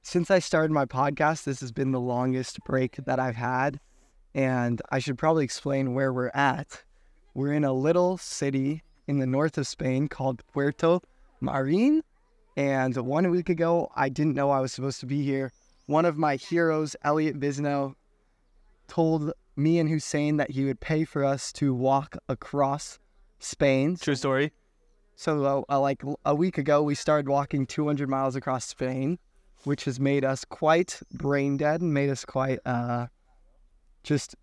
Since I started my podcast, this has been the longest break that I've had. And I should probably explain where we're at. We're in a little city in the north of Spain called Puerto Marin. And 1 week ago, I didn't know I was supposed to be here. One of my heroes, Elliot Bisno, told me and Hussain that he would pay for us to walk across Spain. True story. So like a week ago, we started walking 200 miles across Spain, which has made us quite brain dead and made us quite just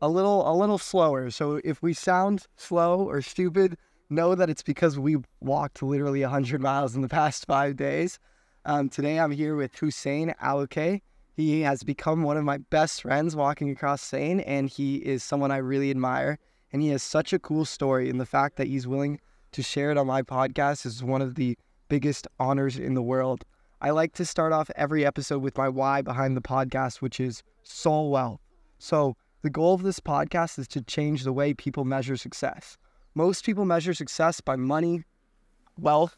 a little slower. So if we sound slow or stupid, know that it's because we walked literally 100 miles in the past 5 days. Today I'm here with Hussain Alokaily. He has become one of my best friends walking across Spain, and he is someone I really admire. And he has such a cool story, and the fact that he's willing to share it on my podcast is one of the biggest honors in the world. I like to start off every episode with my why behind the podcast, which is soul wealth. So the goal of this podcast is to change the way people measure success. Most people measure success by money, wealth,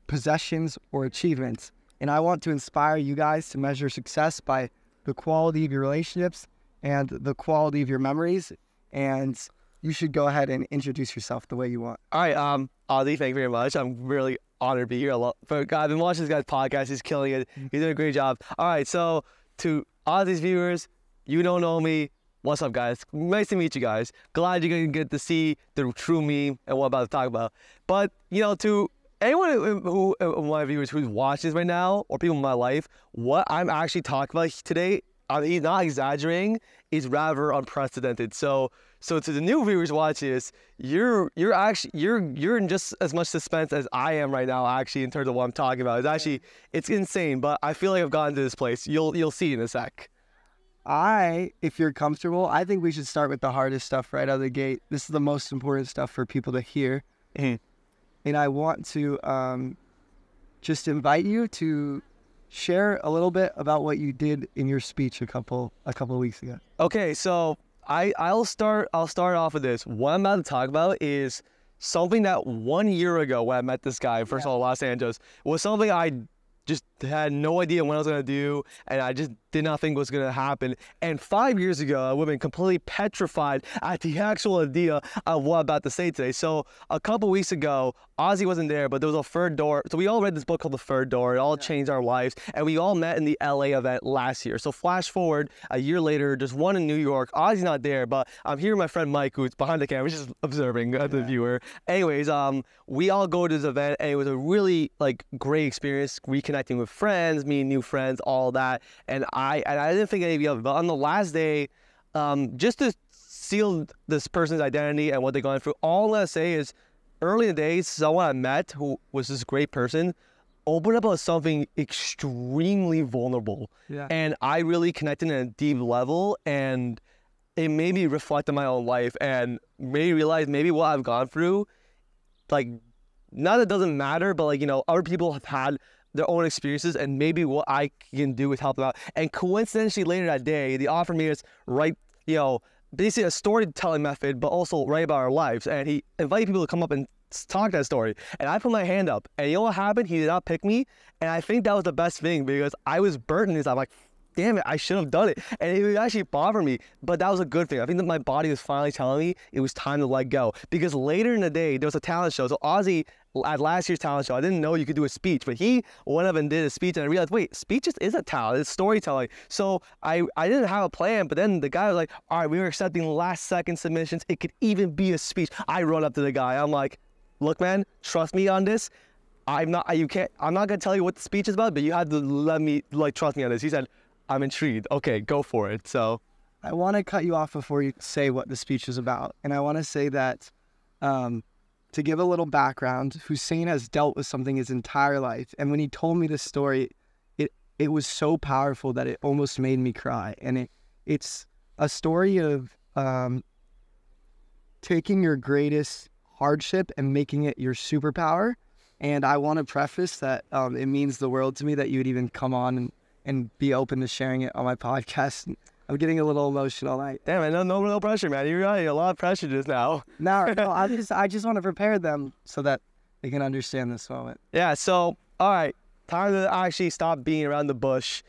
possessions, or achievements. And I want to inspire you guys to measure success by the quality of your relationships and the quality of your memories. And you should go ahead and introduce yourself the way you want. All right, Ozzy, thank you very much. I'm really honored to be here. I've been watching this guy's podcast. He's killing it. He's doing a great job. All right, so to Ozzy's viewers, you don't know me. What's up, guys? Nice to meet you guys. Glad you're going to get to see the true me and what I'm about to talk about. But, to anyone who my viewers who's watching this right now, or people in my life, what I'm actually talking about today, he's not exaggerating, is rather unprecedented. So to the new viewers watching this, you're in just as much suspense as I am right now, actually, in terms of what I'm talking about. It's insane, but I feel like I've gotten to this place. You'll see in a sec. If you're comfortable, I think we should start with the hardest stuff right out of the gate. This is the most important stuff for people to hear. Mm-hmm. And I want to just invite you to share a little bit about what you did in your speech a couple of weeks ago. Okay, so I'll start off with this. What I'm about to talk about is something that 1 year ago when I met this guy, first of all, Los Angeles, was something I just had no idea what I was going to do, and I just did not think was going to happen. And 5 years ago, I would have been completely petrified at the actual idea of what I'm about to say today. So a couple weeks ago, Ozzy wasn't there, but there was a third door. So we all read this book called The Third Door. It all changed our lives, and we all met in the LA event last year. So flash forward a year later, there's one in New York. Ozzy's not there, but I'm here with my friend Mike, who's behind the camera, just observing the viewer. Anyways, we all go to this event, and it was a really great experience, reconnecting with friends, meeting new friends, all that. And I didn't think any of it, but on the last day, just to seal this person's identity and what they're going through, all I'm going to say is, early in the days, someone I met who was this great person opened up on something extremely vulnerable. Yeah. And I really connected on a deep level, and it made me reflect on my own life and made me realize maybe what I've gone through, not that it doesn't matter, but other people have had their own experiences, and maybe what I can do is help them out. And coincidentally, later that day, they offered me this basically a storytelling method, but also write about our lives. And he invited people to come up and talk that story. And I put my hand up, and you know what happened? He did not pick me. And I think that was the best thing, because I was burnt in this. I'm like, damn it, I should have done it. And it would actually bother me, but that was a good thing. I think that my body was finally telling me it was time to let go. Because later in the day, there was a talent show. So Ozzy, at last year's talent show, I didn't know you could do a speech, but he went up and did a speech, and I realized, wait, speech is a talent, it's storytelling. So I didn't have a plan, but then the guy was like, all right, we were accepting last second submissions. It could even be a speech. I run up to the guy. I'm like, look, man, trust me on this. I'm not gonna tell you what the speech is about, but you have to let me trust me on this. He said, I'm intrigued. Okay, go for it. So I want to cut you off before you say what the speech is about. And I want to say that to give a little background, Hussain has dealt with something his entire life. And when he told me this story, it was so powerful that it almost made me cry. And it's a story of taking your greatest hardship and making it your superpower. And I want to preface that it means the world to me that you would even come on and be open to sharing it on my podcast. I'm getting a little emotional. Damn it, no pressure, man. You're right, a lot of pressure just now. No, I just want to prepare them so that they can understand this moment. Yeah, so, all right. time to actually stop being around the bush.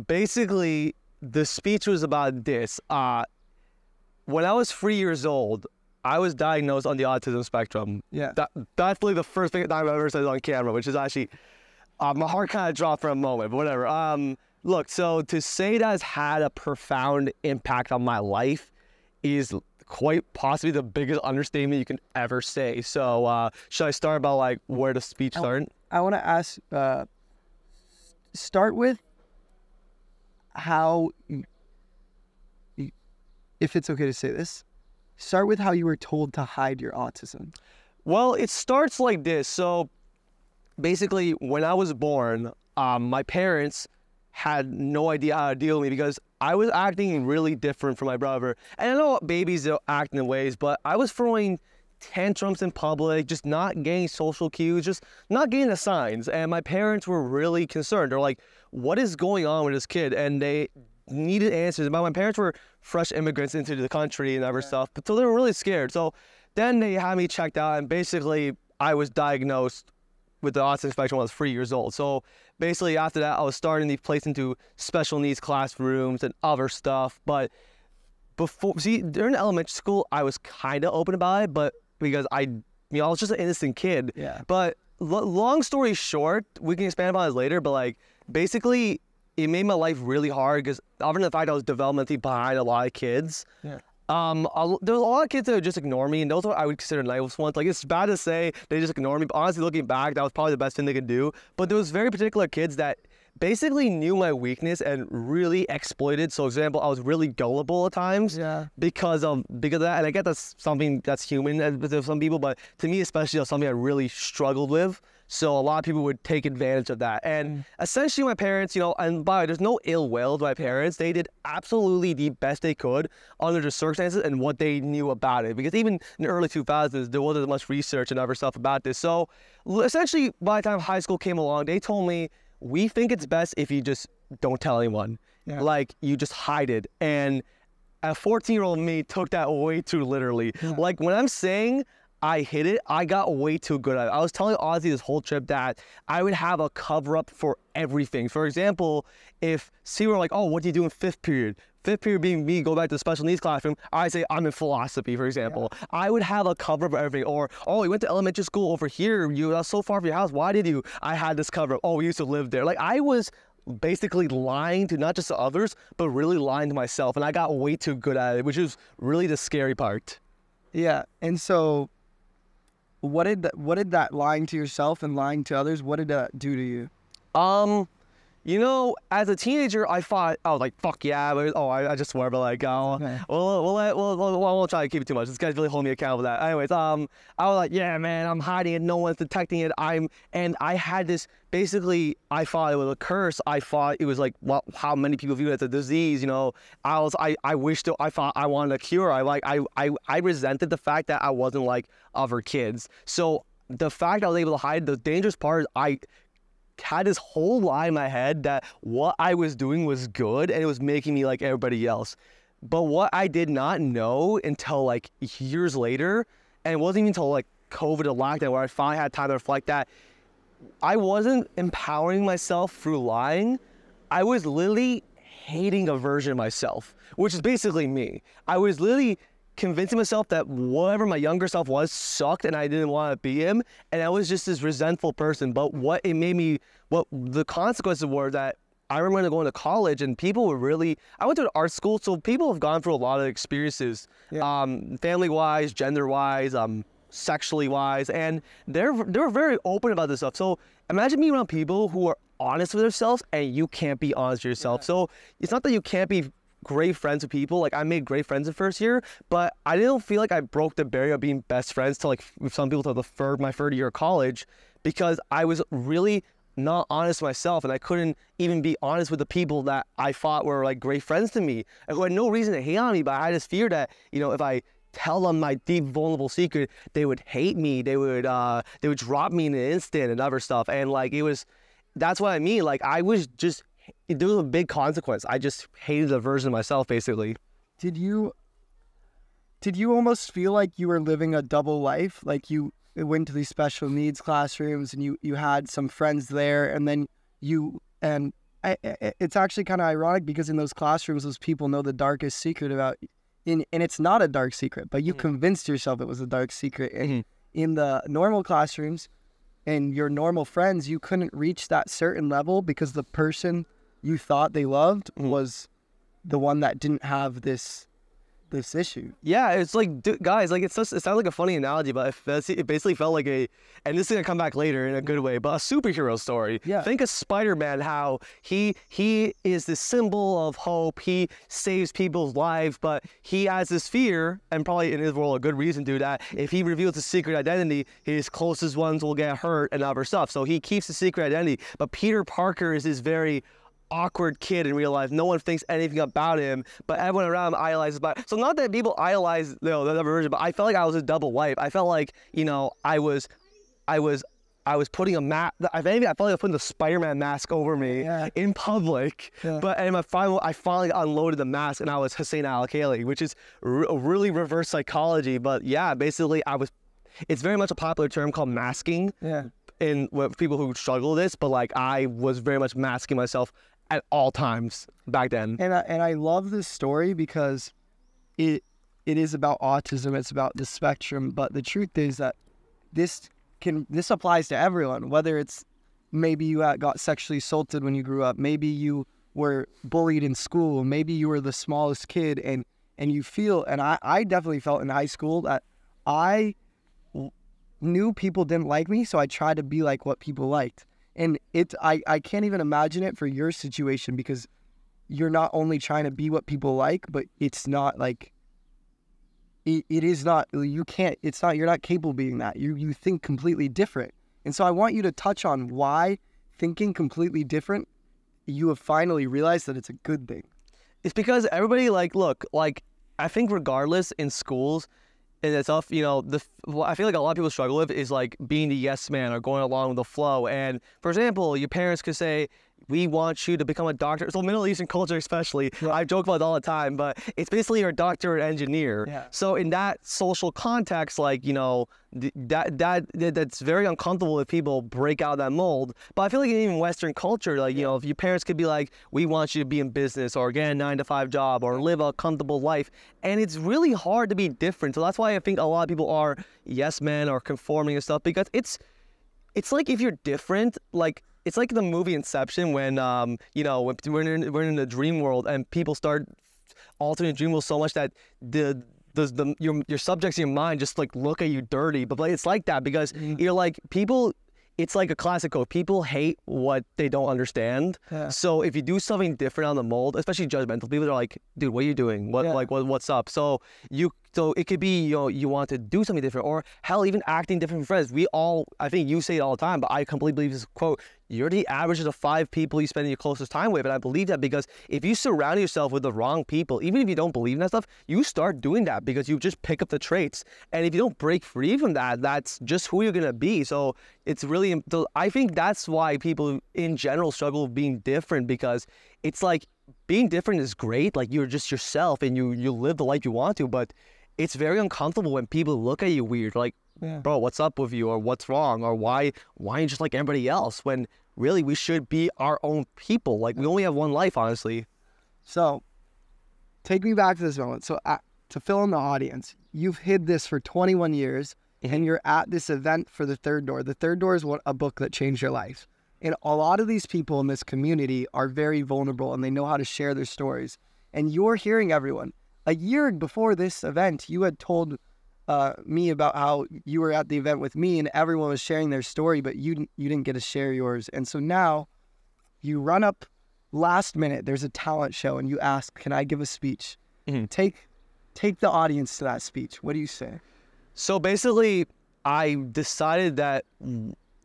Basically, the speech was about this. When I was 3 years old, I was diagnosed on the autism spectrum. Yeah. That's like the first thing I've ever said on camera, which is actually, my heart kind of dropped for a moment, but whatever. Look, so to say that has had a profound impact on my life is quite possibly the biggest understatement you can ever say. So should I start about like where the speech started? I want to ask, start with how, if it's okay to say this, start with how you were told to hide your autism. Well, it starts like this. So basically, when I was born, my parents had no idea how to deal with me because I was acting really different from my brother. And I know babies act in ways, but I was throwing tantrums in public, just not getting social cues, just not getting the signs. And my parents were really concerned. They're like, what is going on with this kid? And they needed answers. My parents were fresh immigrants into the country and other stuff, but so they were really scared. So then they had me checked out, and basically I was diagnosed with the autism spectrum when I was 3 years old. So basically after that, I was starting to be placed into special needs classrooms and other stuff. But before, see, during elementary school, I was kind of open about it, but because I was just an innocent kid. Yeah. But long story short, we can expand upon this later, but like basically it made my life really hard because other than the fact I was developmentally behind a lot of kids, Yeah. there was a lot of kids that would just ignore me, and those are I would consider nice ones. Like, it's bad to say they just ignore me, but honestly, looking back, that was probably the best thing they could do. But there was very particular kids that basically knew my weakness and really exploited. So, example, I was really gullible at times because of that, and I get that's something that's human with some people, but to me especially, that's something I really struggled with. So a lot of people would take advantage of that. And essentially my parents, and by the way, there's no ill will to my parents. They did absolutely the best they could under the circumstances and what they knew about it. Because even in the early 2000s, there wasn't much research and other stuff about this. So essentially, by the time high school came along, they told me, we think it's best if you just don't tell anyone. Yeah. Like, you just hide it. And a 14-year-old me took that way too literally. Yeah. Like, when I'm saying I hid it, I got way too good at it. I was telling Ozzy this whole trip that I would have a cover-up for everything. For example, if we were like, oh, what do you do in fifth period? Fifth period being me, go back to the special needs classroom, I say I'm in philosophy, for example. Yeah. I would have a cover-up for everything. Or, oh, you went to elementary school over here. That's so far from your house. Why did you? I had this cover-up. Oh, we used to live there. Like, I was basically lying to not just to others, but really lying to myself. And I got way too good at it, which is really the scary part. Yeah, and so what did that lying to yourself and lying to others, what did that do to you? As a teenager, I thought, I was like, fuck yeah, but, I just swear, but like, okay. we won't try to keep it too much. This guy's really holding me accountable for that. Anyways, I was like, yeah, man, I'm hiding it. No one's detecting it. And I had this, basically, I thought it was a curse. I thought it was like, how many people view it as a disease, I thought I wanted a cure. I resented the fact that I wasn't like other kids. So the fact I was able to hide, the dangerous part is I had this whole lie in my head that what I was doing was good and it was making me like everybody else. But what I did not know until like years later, and it wasn't even until like COVID or lockdown where I finally had time to reflect, that I wasn't empowering myself through lying. I was literally hating a version of myself, which is basically me. I was literally convincing myself that whatever my younger self was sucked and I didn't want to be him, and I was just this resentful person. But what the consequences were that I remember going to college and people were really, I went to an art school, so people have gone through a lot of experiences, family-wise, gender-wise, sexually-wise, and they're very open about this stuff. So imagine being around people who are honest with themselves and you can't be honest with yourself. Yeah. So it's not that you can't be great friends with people. Like, I made great friends the first year, but I didn't feel like I broke the barrier of being best friends to, like, with some people to my third year of college, because I was really not honest with myself, and I couldn't even be honest with the people that I thought were like great friends to me and who had no reason to hate on me. But I had this fear that, if I tell them my deep vulnerable secret, they would hate me, they would drop me in an instant and other stuff. And like, that's what I mean. Like, I was just, there was a big consequence. I just hated the version of myself, basically. Did you almost feel like you were living a double life? Like, you went to these special needs classrooms and you had some friends there, and then it's actually kind of ironic because in those classrooms, those people know the darkest secret about, and it's not a dark secret, but you convinced yourself it was a dark secret. And in the normal classrooms and your normal friends, you couldn't reach that certain level because the person you thought they loved was the one that didn't have this issue. Yeah, it's like, dude, guys, like it sounds like a funny analogy, but it basically felt like and this is gonna come back later in a good way, but a superhero story. Yeah. Think of Spider-Man, how he is the symbol of hope. He saves people's lives, but he has this fear, and probably in his world a good reason to do that. If he reveals his secret identity, his closest ones will get hurt and other stuff. So he keeps the secret identity. But Peter Parker is this very awkward kid in real life. No one thinks anything about him, but everyone around him idolizes about it. So not that people idolize, the other version, but I felt like I was a double wife. I felt like, I was putting a mask. I felt like I was putting the Spider-Man mask over me in public. Yeah. But I finally unloaded the mask, and I was Hussain Alokaily, which is really reverse psychology. But yeah, basically it's very much a popular term called masking. Yeah. In people who struggle with this, but like I was very much masking myself at all times back then. And I love this story because it is about autism. It's about the spectrum. But the truth is that this applies to everyone. Whether it's maybe you got sexually assaulted when you grew up, maybe you were bullied in school, maybe you were the smallest kid, and you feel. And I definitely felt in high school that I knew people didn't like me, so I tried to be like what people liked. And I can't even imagine it for your situation because you're not only trying to be what people like, but it's not like you're not capable of being that. You think completely different. And so I want you to touch on why thinking completely different, you have finally realized that it's a good thing. It's because everybody I think regardless in schools, and it's tough, I feel like a lot of people struggle with is like being the yes man or going along with the flow. And for example, your parents could say, we want you to become a doctor. So Middle Eastern culture especially, I joke about it all the time, but it's basically you're a doctor or engineer. Yeah. So in that social context, that's very uncomfortable if people break out of that mold. But I feel like in even Western culture, if your parents could be like, we want you to be in business or get a 9-to-5 job or live a comfortable life. And it's really hard to be different. So that's why I think a lot of people are yes men or conforming and stuff, because it's like if you're different, it's like the movie Inception when, when we're in the dream world and people start altering the dream world so much that your subjects in your mind just look at you dirty. But it's like that because you're like people. It's like a classic quote. People hate what they don't understand. Yeah. So if you do something different on the mold, especially judgmental, people are like, dude, what are you doing? What's up? So it could be, you want to do something different, or hell, even acting different from friends. I think you say it all the time, but I completely believe this quote. You're the average of the 5 people you spend your closest time with. And I believe that because if you surround yourself with the wrong people, even if you don't believe in that stuff, you start doing that because you just pick up the traits. And if you don't break free from that, that's just who you're going to be. So it's really, I think that's why people in general struggle with being different, because it's like being different is great. Like you're just yourself and you live the life you want to, but it's very uncomfortable when people look at you weird. Like, bro, what's up with you? Or what's wrong? Or why are you just like everybody else? When really we should be our own people. Like we only have one life, honestly. So take me back to this moment. So to fill in the audience, you've hid this for 21 years and you're at this event for The Third Door. The Third Door is a book that changed your life. And a lot of these people in this community are very vulnerable and they know how to share their stories. And you're hearing everyone. A year before this event, you had told me about how you were at the event with me and everyone was sharing their story, but you didn't get to share yours. And so now you run up last minute, there's a talent show, and you ask, can I give a speech? Mm-hmm. Take the audience to that speech. What do you say? So basically, I decided that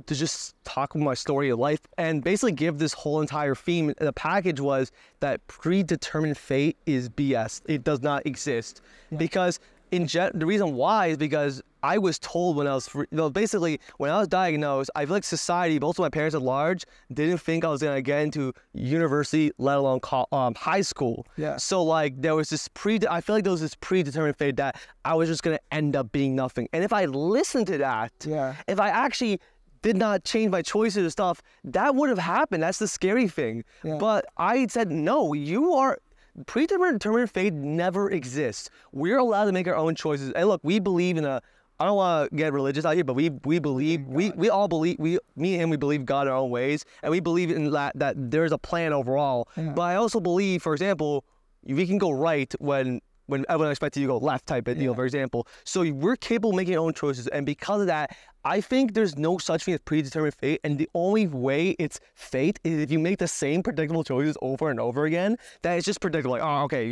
to just talk about my story of life and basically give this whole entire theme. The package was that predetermined fate is BS. It does not exist. Yeah. Because the reason why is because I was told when I was, basically when I was diagnosed, I feel like society, both of my parents at large, didn't think I was going to get into university, let alone high school. Yeah. So there was this I feel like there was this predetermined fate that I was just going to end up being nothing. And if I listened to that, if I actually did not change my choices and stuff, that would have happened. That's the scary thing. Yeah. But I said, no, predetermined fate never exists. We're allowed to make our own choices. And look, we believe in I don't want to get religious out here, but we believe, we all believe, me and him, we believe God in our own ways. And we believe in that there's a plan overall. Yeah. But I also believe, for example, we can go right when everyone expects you to go left type of deal, for example. So we're capable of making our own choices. And because of that, I think there's no such thing as predetermined fate. And the only way it's fate is if you make the same predictable choices over and over again, that it's just predictable. Like, oh, okay,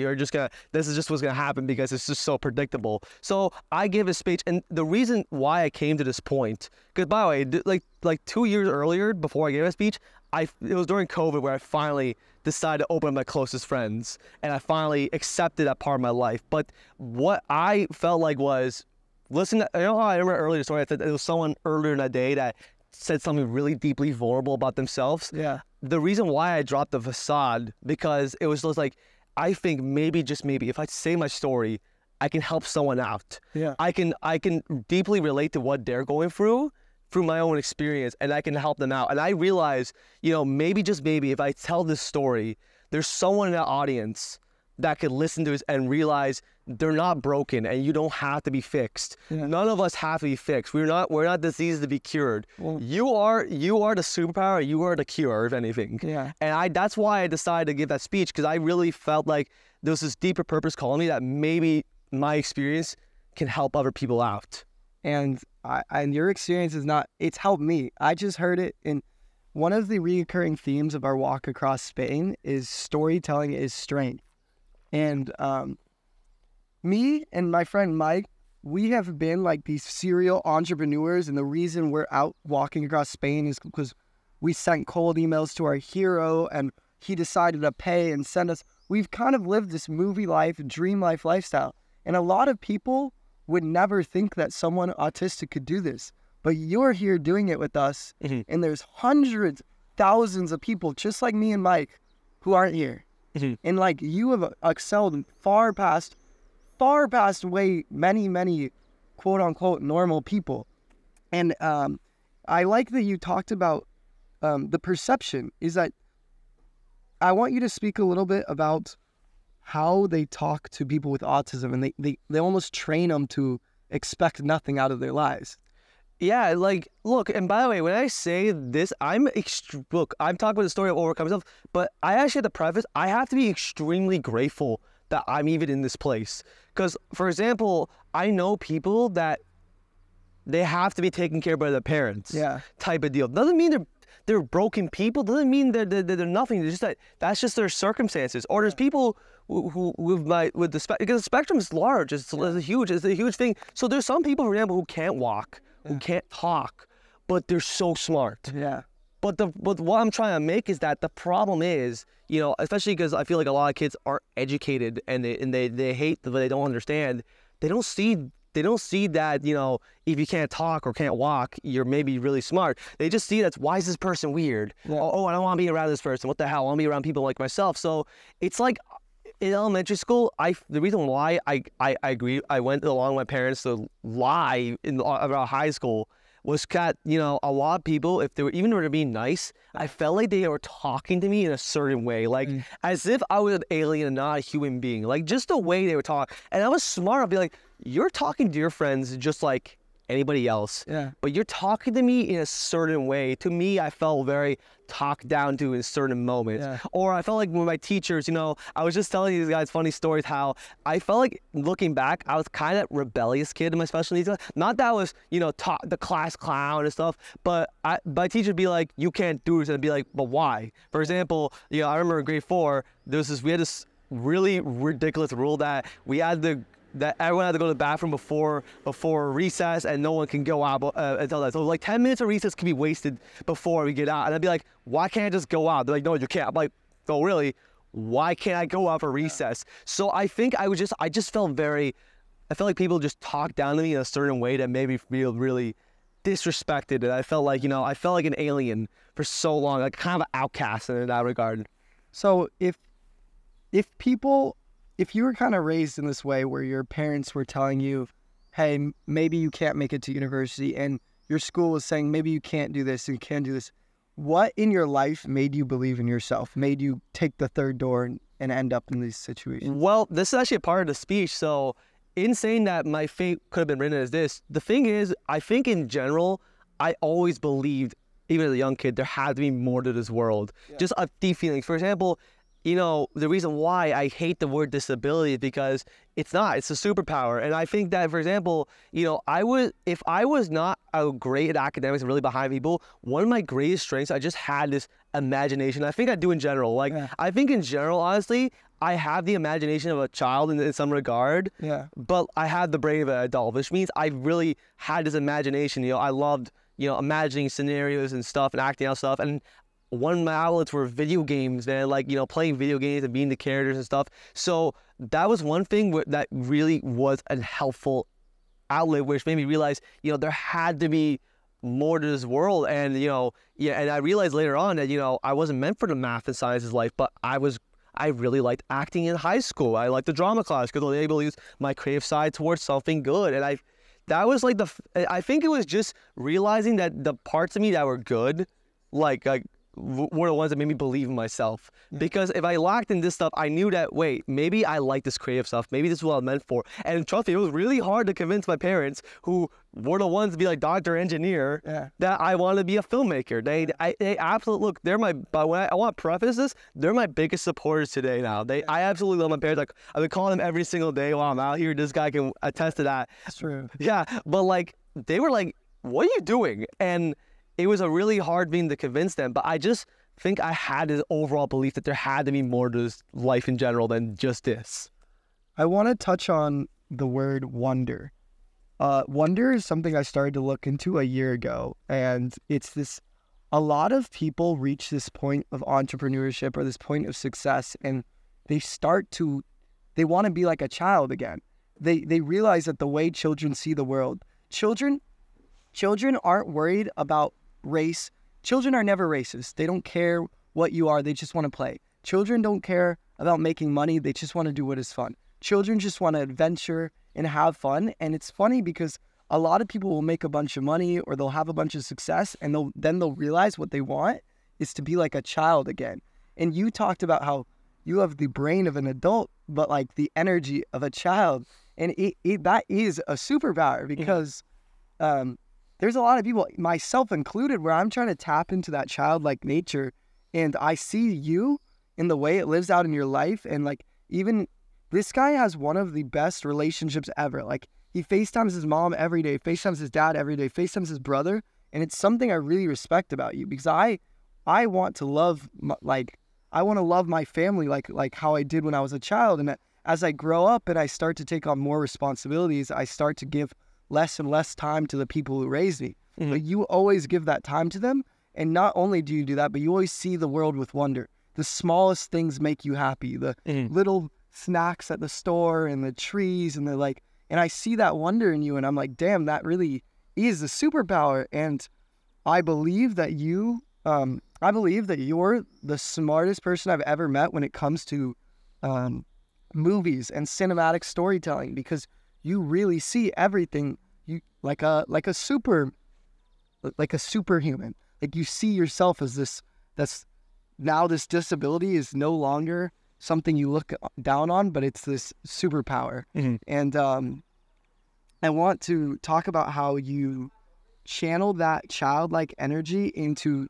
this is just what's going to happen because it's just so predictable. So I give a speech. And the reason why I came to this point, because by the way, like 2 years earlier, before I gave a speech, it was during COVID where I finally decided to open up my closest friends, and I finally accepted that part of my life. But what I felt like was, listen, you know how I remember earlier the story, I said there was someone earlier in that day that said something really deeply vulnerable about themselves. Yeah. The reason why I dropped the facade, because it was just like, I think maybe, just maybe, if I say my story, I can help someone out. Yeah. I can deeply relate to what they're going through my own experience, and I can help them out. And I realize, maybe, just maybe, if I tell this story, there's someone in that audience that could listen to this and realize they're not broken and you don't have to be fixed. Yeah. None of us have to be fixed. We're not diseased to be cured. Well, you are the superpower. You are the cure, if anything. Yeah. And that's why I decided to give that speech, because I really felt like there was this deeper purpose calling me that maybe my experience can help other people out. And your experience it's helped me. I just heard it in one of the recurring themes of our walk across Spain is storytelling is strength. And me and my friend Mike, we have been like these serial entrepreneurs, and the reason we're out walking across Spain is because we sent cold emails to our hero and he decided to pay and send us. We've kind of lived this movie life, dream life lifestyle. And a lot of people would never think that someone autistic could do this. But you're here doing it with us, and there's hundreds, thousands of people just like me and Mike who aren't here. And like you have excelled far past way many quote unquote normal people. And I like that you talked about the perception is that I want you to speak a little bit about how they talk to people with autism, and they almost train them to expect nothing out of their lives. Yeah, like, look, and by the way, when I say this, I'm talking about the story of overcoming stuff, but I actually have to preface, I have to be extremely grateful that I'm even in this place. Because, for example, I know people that they have to be taken care of by their parents. Yeah. Type of deal. Doesn't mean they're broken people. Doesn't mean they're nothing. It's just that's just their circumstances. Or there's people because the spectrum is large. It's a huge thing. So there's some people, for example, who can't walk, who can't talk, but they're so smart. Yeah. But what I'm trying to make is that the problem is, especially because I feel like a lot of kids aren't educated and they hate, but they don't understand. They don't see that, if you can't talk or can't walk, you're maybe really smart. They just see why is this person weird? Yeah. Oh, I don't want to be around this person. What the hell? I want to be around people like myself. So it's like in elementary school, the reason why I agree, I went along with my parents to lie about high school was that, a lot of people, if they were being nice, I felt like they were talking to me in a certain way, like as if I was an alien and not a human being, like just the way they were talking. And I was smart. I'd be like, you're talking to your friends just like anybody else, but you're talking to me in a certain way. To me, I felt very talked down to in certain moments. Or I felt like with my teachers, I was just telling these guys funny stories how I felt like, looking back, I was kind of rebellious kid in my special needs class. Not that I was, the class clown and stuff, but my teacher would be like, you can't do this, and I'd be like, but why? For example, I remember in grade 4, we had this really ridiculous rule that that everyone had to go to the bathroom before recess, and no one can go out until that. So like 10 minutes of recess can be wasted before we get out. And I'd be like, why can't I just go out? They're like, no, you can't. I'm like, oh really? Why can't I go out for recess? So I think I felt like people just talked down to me in a certain way that made me feel really disrespected. And I felt like, an alien for so long, like kind of an outcast in that regard. So if you were kind of raised in this way where your parents were telling you, hey, maybe you can't make it to university, and your school was saying maybe you can't do this and you can't do this. What in your life made you believe in yourself, made you take the third door and end up in these situations? Well, this is actually a part of the speech. So in saying that my fate could have been written as this, the thing is, I think in general, I always believed, even as a young kid, there had to be more to this world. Just a deep feelings. For example, you know, the reason why I hate the word disability is because it's not. It's a superpower. And I think that, for example, you know, if I was not great at academics and really behind people, one of my greatest strengths, I just had this imagination. I think I do in general. Like, I think in general, honestly, I have the imagination of a child in some regard, but I have the brain of an adult, which means I really had this imagination. You know, I loved, you know, imagining scenarios and stuff and acting out stuff. And one of my outlets were video games, man, like, you know, playing video games and being the characters and stuff. So that was one thing that really was a helpful outlet, which made me realize, you know, there had to be more to this world. And, you know, and I realized later on that, you know, I wasn't meant for the math and sciences life, but I really liked acting in high school. I liked the drama class because I was able to use my creative side towards something good. And that was like I think it was just realizing that the parts of me that were good, like were the ones that made me believe in myself. Because if I lacked in this stuff, I knew that, wait, maybe I like this creative stuff. Maybe this is what I'm meant for. And trust me, it was really hard to convince my parents, who were the ones to be like doctor, engineer, that I want to be a filmmaker. They absolutely, look, but when I want to preface this, they're my biggest supporters today now. I absolutely love my parents. Like, I've been calling them every single day while I'm out here. This guy can attest to that. That's true. Yeah, but like, they were like, what are you doing? And it was a really hard thing to convince them, but I just think I had this overall belief that there had to be more to this life in general than just this. I want to touch on the word wonder. Wonder is something I started to look into a year ago, and it's this, a lot of people reach this point of entrepreneurship or this point of success, and they want to be like a child again. They realize that the way children see the world, children aren't worried about race. Children are never racist. They don't care what you are. They just want to play. Children don't care about making money. They just want to do what is fun. Children just want to adventure and have fun. And it's funny because a lot of people will make a bunch of money or they'll have a bunch of success, and then they'll realize what they want is to be like a child again. And you talked about how you have the brain of an adult, but like the energy of a child. And that is a superpower because there's a lot of people, myself included, where I'm trying to tap into that childlike nature, and I see you in the way it lives out in your life. And like, even this guy has one of the best relationships ever. Like, he FaceTimes his mom every day, FaceTimes his dad every day, FaceTimes his brother. And it's something I really respect about you, because I want to love, I want to love my family like how I did when I was a child. And as I grow up and I start to take on more responsibilities, I start to give less and less time to the people who raised me. But you always give that time to them. And not only do you do that, but you always see the world with wonder. The smallest things make you happy. The little snacks at the store and the trees and and I see that wonder in you, and I'm like, damn, that really is a superpower. And I believe that you're the smartest person I've ever met when it comes to movies and cinematic storytelling, because you really see everything like a superhuman. Like, you see yourself as this disability is no longer something you look down on, but it's this superpower. And I want to talk about how you channel that childlike energy into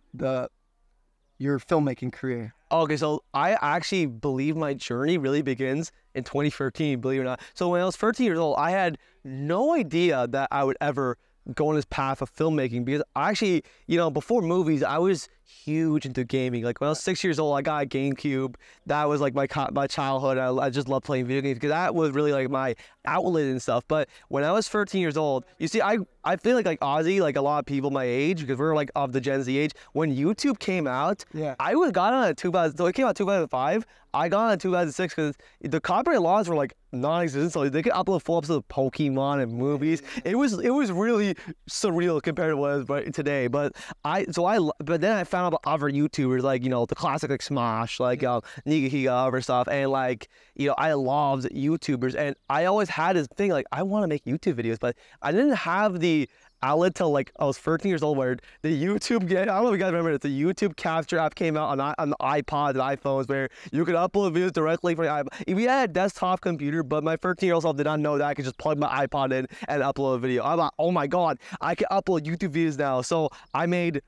your filmmaking career. Okay, so I actually believe my journey really begins in 2013, believe it or not. So when I was 13 years old, I had no idea that I would ever go on this path of filmmaking, because I actually, before movies, I was huge into gaming. Like, when I was 6 years old, I got a GameCube. That was like my childhood. I just loved playing video games because that was really like my outlet and stuff. But when I was 13 years old, you see, I feel like Ozzy, like a lot of people my age, because we're like of the Gen Z age, when YouTube came out, I got on it so it came out in 2005. I got on in 2006 because the copyright laws were like non-existent, so they could upload full episodes of Pokemon and movies. It was really surreal compared to what it is right today. But then I found out about other YouTubers, like, the classic like Smosh, like Nigahiga, other stuff, and I loved YouTubers, and I always had this thing like, I want to make YouTube videos, but I didn't have the outlet till like I was 13 years old, where the YouTube, I don't know if you guys remember it, the YouTube capture app came out on the iPods and iPhones, where you could upload videos directly from your iPod. We had a desktop computer, but my 13-year-old self did not know that I could just plug my iPod in and upload a video. I'm like, oh my god, I can upload YouTube videos now. So I made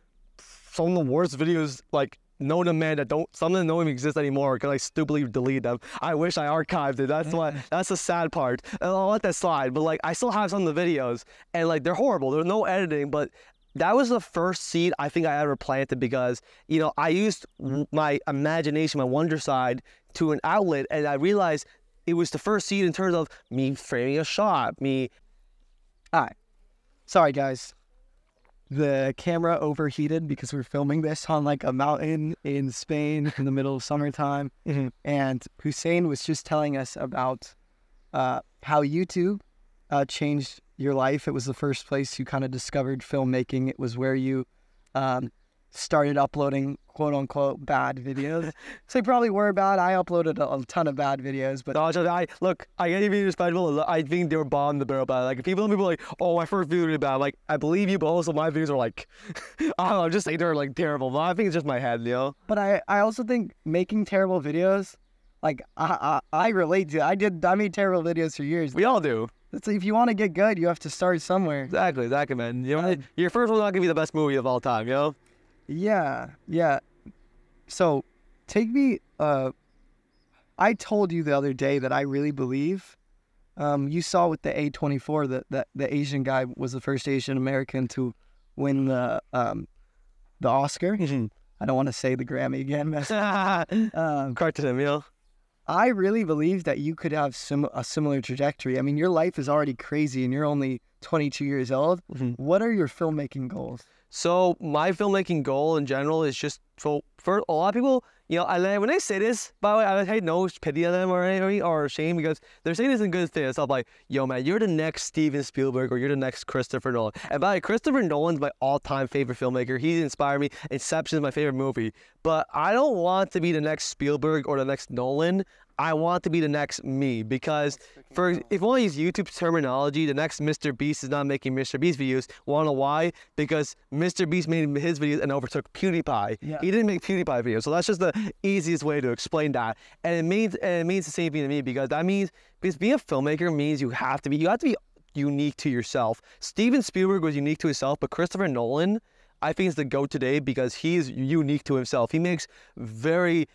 some of the worst videos, like, known to man, that some of them don't even exist anymore because I stupidly deleted them. I wish I archived it. That's the sad part. And I'll let that slide, but like I still have some of the videos, and like they're horrible. There's no editing, but that was the first seed I think I ever planted, because I used my imagination, my wonder side, to an outlet, and I realized it was the first seed in terms of me framing a shot. All right, sorry guys. The camera overheated because we're filming this on like a mountain in Spain in the middle of summertime. And Hussain was just telling us about how YouTube changed your life. It was the first place you kind of discovered filmmaking. It was where you started uploading quote unquote bad videos. So they probably were bad. I uploaded a ton of bad videos, but I can't even be respectful. I think they were bottom the barrel bad. Like, if people are like, oh, my first video was bad, like, I believe you, but also my videos are like, I don't know, just like they're like terrible. But I think it's just my head, But I also think making terrible videos, like I relate to. I made terrible videos for years. We all do. If you want to get good, you have to start somewhere. Exactly, man. Your first one's not gonna be the best movie of all time, Yeah. So, take me. I told you the other day that I really believe. You saw with the A24 that the Asian guy was the first Asian American to win the Oscar. I don't want to say the Grammy again. Credit to him, I really believe that you could have a similar trajectory. I mean, your life is already crazy, and you're only 22 years old. What are your filmmaking goals? So my filmmaking goal in general is just for a lot of people, when I say this, by the way, I hate no pity on them or anything or shame, because they're saying this in good faith. So I'm like, yo, man, you're the next Steven Spielberg, or you're the next Christopher Nolan. And by the way, Christopher Nolan's my all-time favorite filmmaker. He's inspired me. Inception is my favorite movie. But I don't want to be the next Spielberg or the next Nolan. I want to be the next me, because if you want to use YouTube's terminology, the next Mr. Beast is not making Mr. Beast videos. Want to know why? Because Mr. Beast made his videos and overtook PewDiePie. He didn't make PewDiePie videos, so that's just the easiest way to explain that. And it means the same thing to me, because being a filmmaker means you have to be unique to yourself. Steven Spielberg was unique to himself, but Christopher Nolan, I think, is the GOAT today because he's unique to himself. He makes very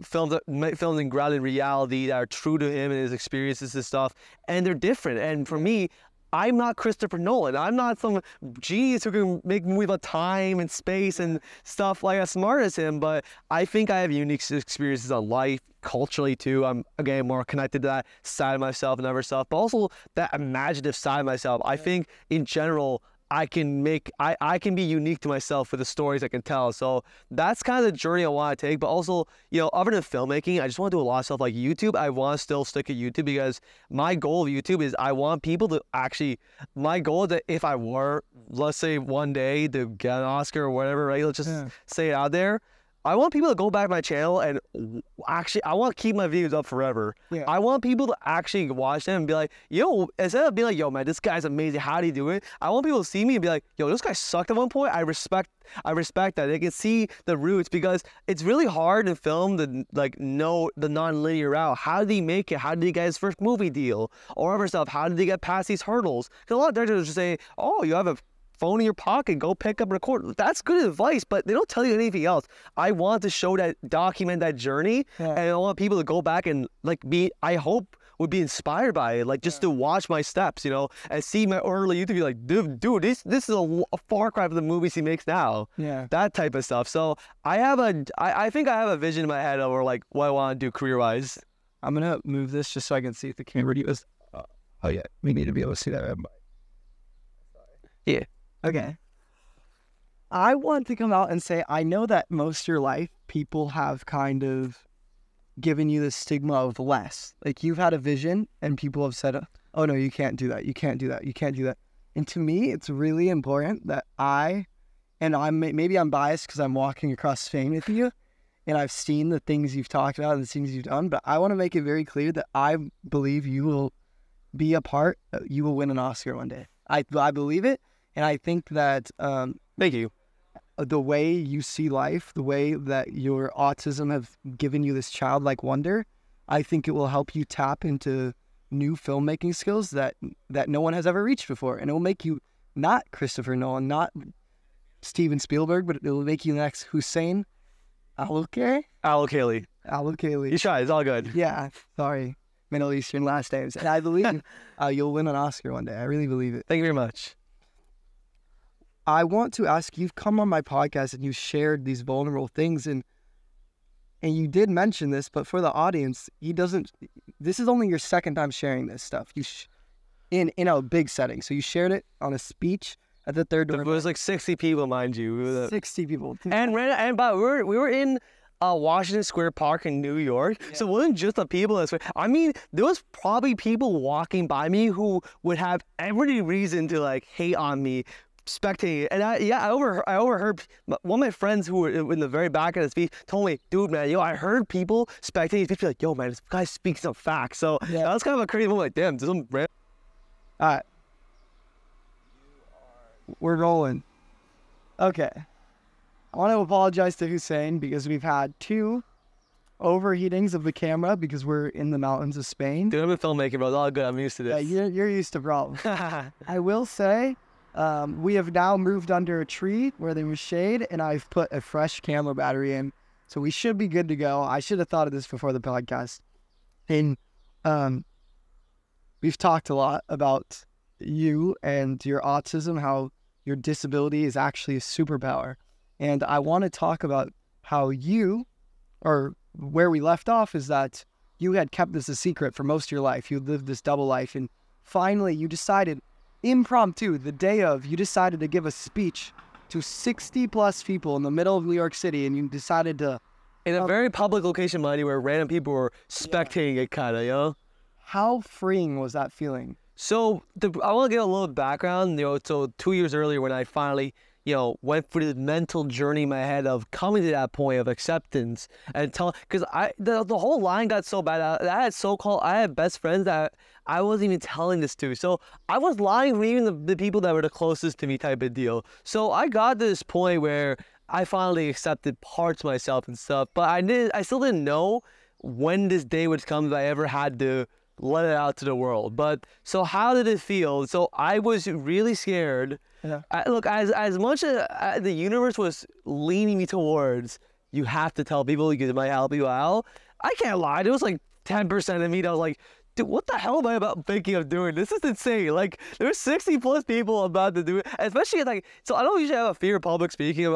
films and grounded in reality that are true to him and his experiences and stuff, and they're different. And for me, I'm not Christopher Nolan. I'm not some genius who can make movies about time and space and stuff like as smart as him, but I think I have unique experiences on life, culturally too. I'm, again, more connected to that side of myself and other stuff, but also that imaginative side of myself. I think in general, I can be unique to myself with the stories I can tell. So that's kind of the journey I want to take. But also, other than filmmaking, I just want to do a lot of stuff like YouTube. I want to still stick at YouTube because my goal of YouTube is I want people to my goal is that if I were, let's say one day to get an Oscar or whatever, right? Let's just say it out there. I want people to go back to my channel and I want to keep my videos up forever. I want people to actually watch them and be like, yo, instead of being like, yo, man, this guy's amazing. How do you do it? I want people to see me and be like, yo, this guy sucked at one point. I respect that. They can see the roots, because it's really hard in film to know the non-linear route. How did he make it? How did he get his first movie deal? Or other stuff. How did he get past these hurdles? Because a lot of directors just say, oh, you have a phone in your pocket, go pick up and record. That's good advice, but they don't tell you anything else. I want to document that journey, and I want people to go back and I hope would be inspired by it, just to watch my steps, and see my early YouTube, be like, dude, this is a far cry from the movies he makes now. That type of stuff. So I think I have a vision in my head over what I want to do career-wise. I'm gonna move this just so I can see if the camera is. Oh yeah, we need to be able to see that. Yeah. Okay. I want to come out and say, I know that most of your life, people have kind of given you the stigma of less. You've had a vision and people have said, oh no, you can't do that. You can't do that. You can't do that. And to me, it's really important that maybe I'm biased because I'm walking across Spain with you and I've seen the things you've talked about and the things you've done, but I want to make it very clear that I believe you will be you will win an Oscar one day. I believe it. And I think that Thank you. the way you see life, the way that your autism have given you this childlike wonder, I think it will help you tap into new filmmaking skills that no one has ever reached before. And it will make you not Christopher Nolan, not Steven Spielberg, but it will make you the next Hussain Alokaily. Alokaily. You try. It's all good. Yeah, sorry. Middle Eastern last names. And I believe you'll win an Oscar one day. I really believe it. Thank you very much. I want to ask, you've come on my podcast and you shared these vulnerable things, and you did mention this, but for the audience, this is only your second time sharing this stuff. In a big setting. So you shared it on a speech at the third door. It was like 60 people, mind you. 60 people. But we were in Washington Square Park in New York. Yeah. So it wasn't just the people in the square. I mean, there was probably people walking by me who would have every reason to like hate on me, spectating. And I overheard one of my friends who were in the very back of the speech told me, dude, man, I heard people spectating speech like, yo, man, this guy speaks some facts. So that was kind of a crazy moment. Like, damn, some random. All right. We're rolling. Okay. I want to apologize to Hussain because we've had 2 overheatings of the camera because we're in the mountains of Spain. Dude, I'm in filmmaking, bro. It's all good. I'm used to this. Yeah, you're used to problems. I will say, we have now moved under a tree where there was shade, and I've put a fresh camera battery in. So we should be good to go. I should have thought of this before the podcast. And we've talked a lot about you and your autism, how your disability is actually a superpower. And I want to talk about how where we left off is that you had kept this a secret for most of your life. You lived this double life, and finally you decided, impromptu, the day of, you decided to give a speech to 60 plus people in the middle of New York City, and you decided to... In a very public location, mind you, where random people were spectating it, kind of, you know? How freeing was that feeling? So I want to give a little background. So 2 years earlier, when I finally, went through the mental journey in my head of coming to that point of acceptance and because the whole line got so bad. I had best friends that I wasn't even telling this to. So I was lying for even the people that were the closest to me, type of deal. So I got to this point where I finally accepted parts of myself and stuff, but I still didn't know when this day would come that I ever had to let it out to the world. But so how did it feel? So I was really scared. Yeah. Look, as much as the universe was leaning me towards, you have to tell people because it might help you out, I can't lie. There was like 10% of me that was like, dude, what the hell am I about thinking of doing? This is insane. Like, there's 60 plus people about to do it, especially like, so I don't usually have a fear of public speaking.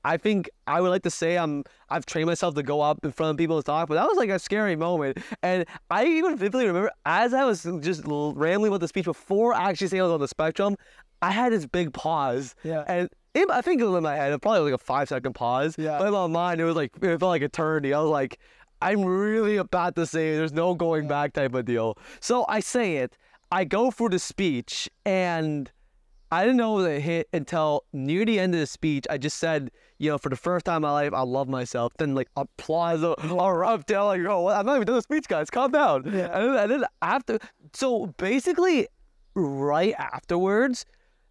I think I would like to say I've trained myself to go up in front of people and talk, but that was like a scary moment. And I even vividly remember as I was just rambling about the speech before actually saying I was on the spectrum, I had this big pause. Yeah. And I think it was in my head, probably like a 5-second pause. Yeah. But in my mind, it felt like eternity. I was like, I'm really about to say it. There's no going back type of deal. So I say it. I go for the speech, and I didn't know that it hit until near the end of the speech. I just said, for the first time in my life, I love myself. Then like applause erupted. I'm like, oh, I'm not even done the speech, guys. Calm down. Yeah. And then after, so basically, right afterwards,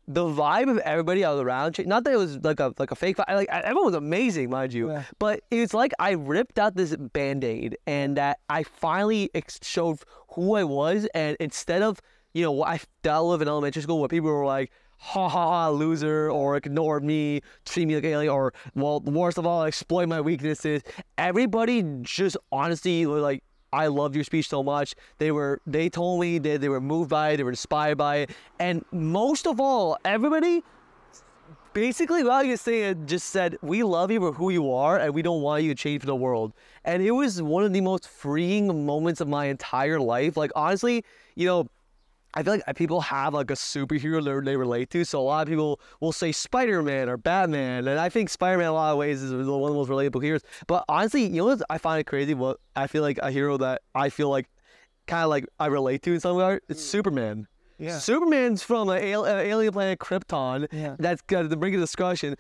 the vibe of everybody I was around, not that it was like a fake vibe, like everyone was amazing, mind you, but it's like I ripped out this Band-Aid and that I finally showed who I was, and instead of, what I dealt with in elementary school where people were like, ha ha ha, loser, or ignored me, treat me like an alien, or, well, worst of all, exploit my weaknesses, everybody just honestly was like, I loved your speech so much. They told me that they were moved by it, they were inspired by it. And most of all, everybody basically, without you saying it, just said, we love you for who you are and we don't want you to change for the world. And it was one of the most freeing moments of my entire life. Like, honestly, I feel like people have like a superhero they relate to. So a lot of people will say Spider-Man or Batman. And I think Spider-Man in a lot of ways is one of the most relatable heroes. But honestly, what I find it crazy? What I feel like a hero that I feel like kind of like I relate to in some regard, it's Superman. Yeah. Superman's from an alien planet Krypton. Yeah. That's got the brink of discussion.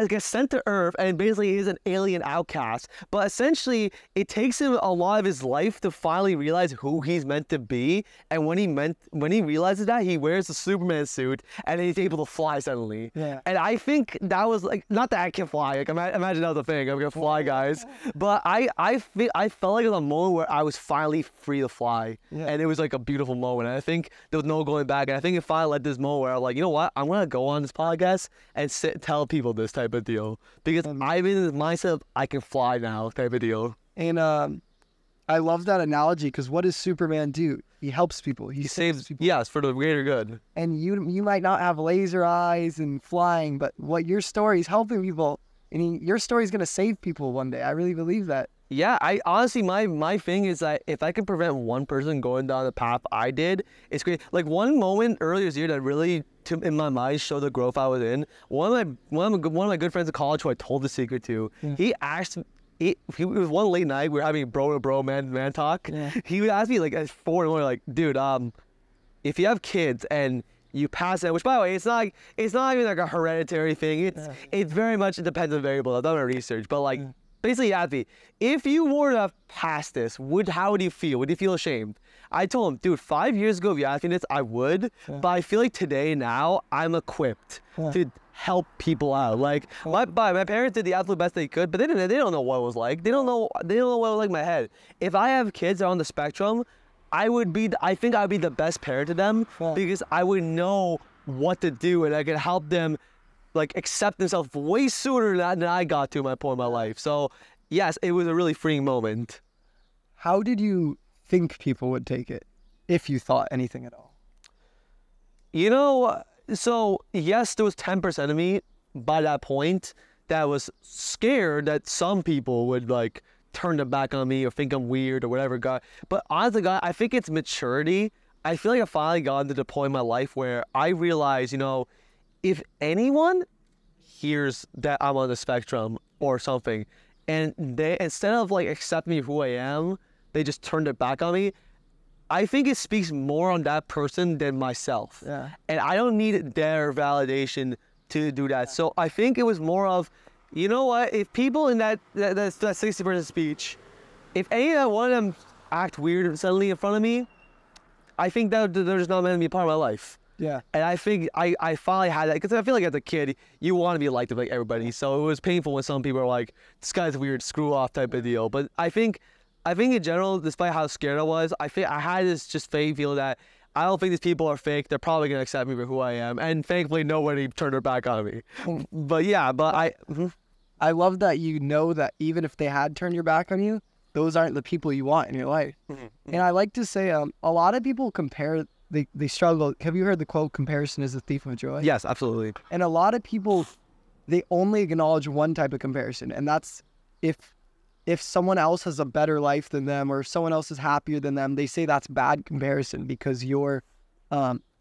Gets sent to Earth and basically is an alien outcast. But essentially, it takes him a lot of his life to finally realize who he's meant to be. And when he realizes that, he wears the Superman suit and he's able to fly suddenly. Yeah. And I think that was like, not that I can fly. Like imagine that was a thing. I'm gonna fly, guys. But I felt like it was a moment where I was finally free to fly. Yeah. And it was like a beautiful moment. And I think there was no going back. And I think if I let this moment where I'm like, you know what, I'm gonna go on this podcast and tell people this type of deal, because I'm in this mindset of I can fly now type of deal. And I love that analogy, because what does Superman do? He helps people. He saves people. Yes, for the greater good. And you might not have laser eyes and flying, but what your story is helping people, and your story is gonna save people one day. I really believe that. Yeah, I honestly, my thing is that if I can prevent one person going down the path I did, it's great. Like one moment earlier this year that really, in my mind, showed the growth I was in. One of my good friends in college who I told the secret to, he asked. It was one late night. We were having bro man talk. Yeah. He would ask me like at 4 in the morning, like, dude, if you have kids and you pass it, which by the way, it's not even like a hereditary thing. It's very much a dependent variable. I've done my research, but like basically, he asked me, if you were to pass this, how would you feel? Would you feel ashamed? I told him, dude, 5 years ago, if you asked me this, I would. But I feel like today, now, I'm equipped to help people out. Like my parents did the absolute best they could, but they don't know what it was like. They don't know what it was like in my head. If I have kids that are on the spectrum, I think I would be the best parent to them, because I would know what to do and I could help them like accept themselves way sooner than I got to my point in my life. So yes, it was a really freeing moment. How did you think people would take it, if you thought anything at all? You know, so yes, there was 10% of me by that point that was scared that some people would like turn their back on me or think I'm weird or whatever. But honestly, God, I think it's maturity. I feel like I finally got to the point in my life where I realized, you know, if anyone hears that I'm on the spectrum or something, and they, instead of like accepting me who I am, they just turn their back on me, I think it speaks more on that person than myself. Yeah. And I don't need their validation to do that. So I think it was more of, you know what, if people in that 60% speech, if any of one of them act weird suddenly in front of me, I think that they're just not meant to be a part of my life. Yeah. And I think I finally had that, because I feel like as a kid, you want to be liked like everybody. So it was painful when some people are like, this guy's weird, screw off type of deal. But I think in general, despite how scared I was, I had this just fake feel that I don't think these people are fake. They're probably going to accept me for who I am. And thankfully, nobody turned their back on me. But yeah, I love that you know that even if they had turned your back on you, those aren't the people you want in your life. And I like to say, a lot of people compare, they struggle. Have you heard the quote, comparison is the thief of joy? Yes, absolutely. And a lot of people, they only acknowledge one type of comparison, and that's if someone else has a better life than them or someone else is happier than them, they say that's bad comparison because you're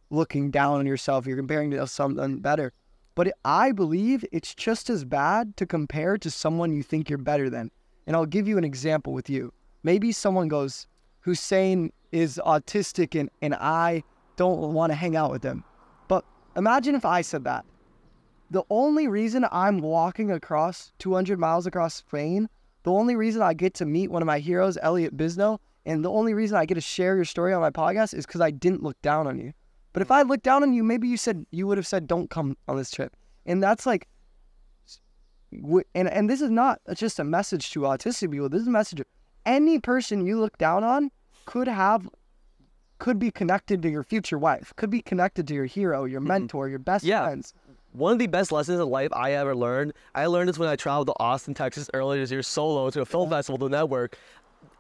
looking down on yourself. You're comparing to something better. But I believe it's just as bad to compare to someone you think you're better than. And I'll give you an example with you. Maybe someone goes, Hussain is autistic and I don't want to hang out with him. But imagine if I said that. The only reason I'm walking across 200 miles across Spain, the only reason I get to meet one of my heroes, Elliot Bisno, and the only reason I get to share your story on my podcast is because I didn't look down on you. But if I looked down on you, maybe you would have said, don't come on this trip. And that's like, and this is not just a message to autistic people. This is a message. Any person you look down on could be connected to your future wife, could be connected to your hero, your mentor, your best friends. One of the best lessons in life I ever learned, I learned this when I traveled to Austin, Texas earlier this year solo to a film festival to network.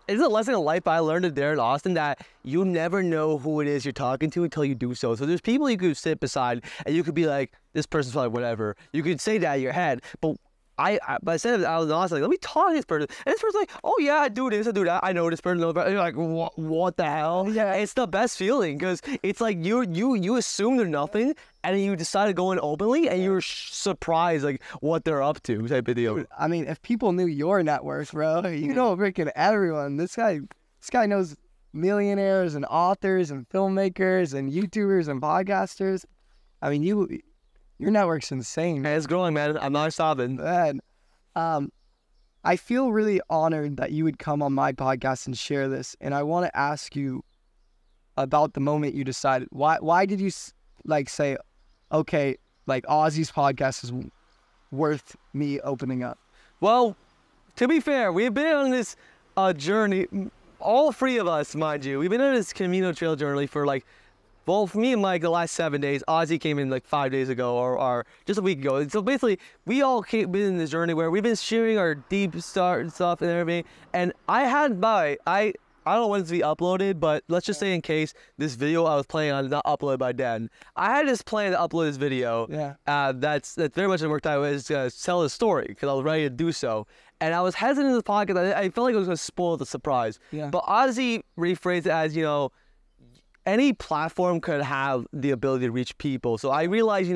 It's a lesson in life I learned it there in Austin that you never know who it is you're talking to until you do so. So there's people you could sit beside and you could be like, this person's probably whatever. You could say that in your head, but I said I was honest, like, let me talk to this person. And this person's like, oh yeah, I do this, I do that. I know this person. And you're like, what the hell? Yeah, it's the best feeling because it's like you assume they're nothing, and you decide to go in openly, and you're surprised like what they're up to type of deal. Dude, I mean, if people knew your net worth, bro, you know freaking everyone. This guy knows millionaires and authors and filmmakers and YouTubers and podcasters. I mean, your network's insane. And it's growing, man. I'm not stopping. Man, I feel really honored that you would come on my podcast and share this. And I want to ask you about the moment you decided. Why did you say, okay, like Ozzy's podcast is worth me opening up? Well, to be fair, we've been on this journey, all three of us, mind you. We've been on this Camino Trail journey for well, for me and Mike, the last 7 days. Ozzy came in 5 days ago or just a week ago. So basically, we all been in this journey where we've been sharing our deep stuff and everything. And I had I don't know when it's to be uploaded, but let's just say in case this video I was playing on is not uploaded by then. I had this plan to upload this video. Yeah. That's very much worked out. I was going to tell the story because I was ready to do so. And I was hesitant in the podcast. I felt like it was going to spoil the surprise. Yeah. But Ozzy rephrased it as, any platform could have the ability to reach people. So I realized,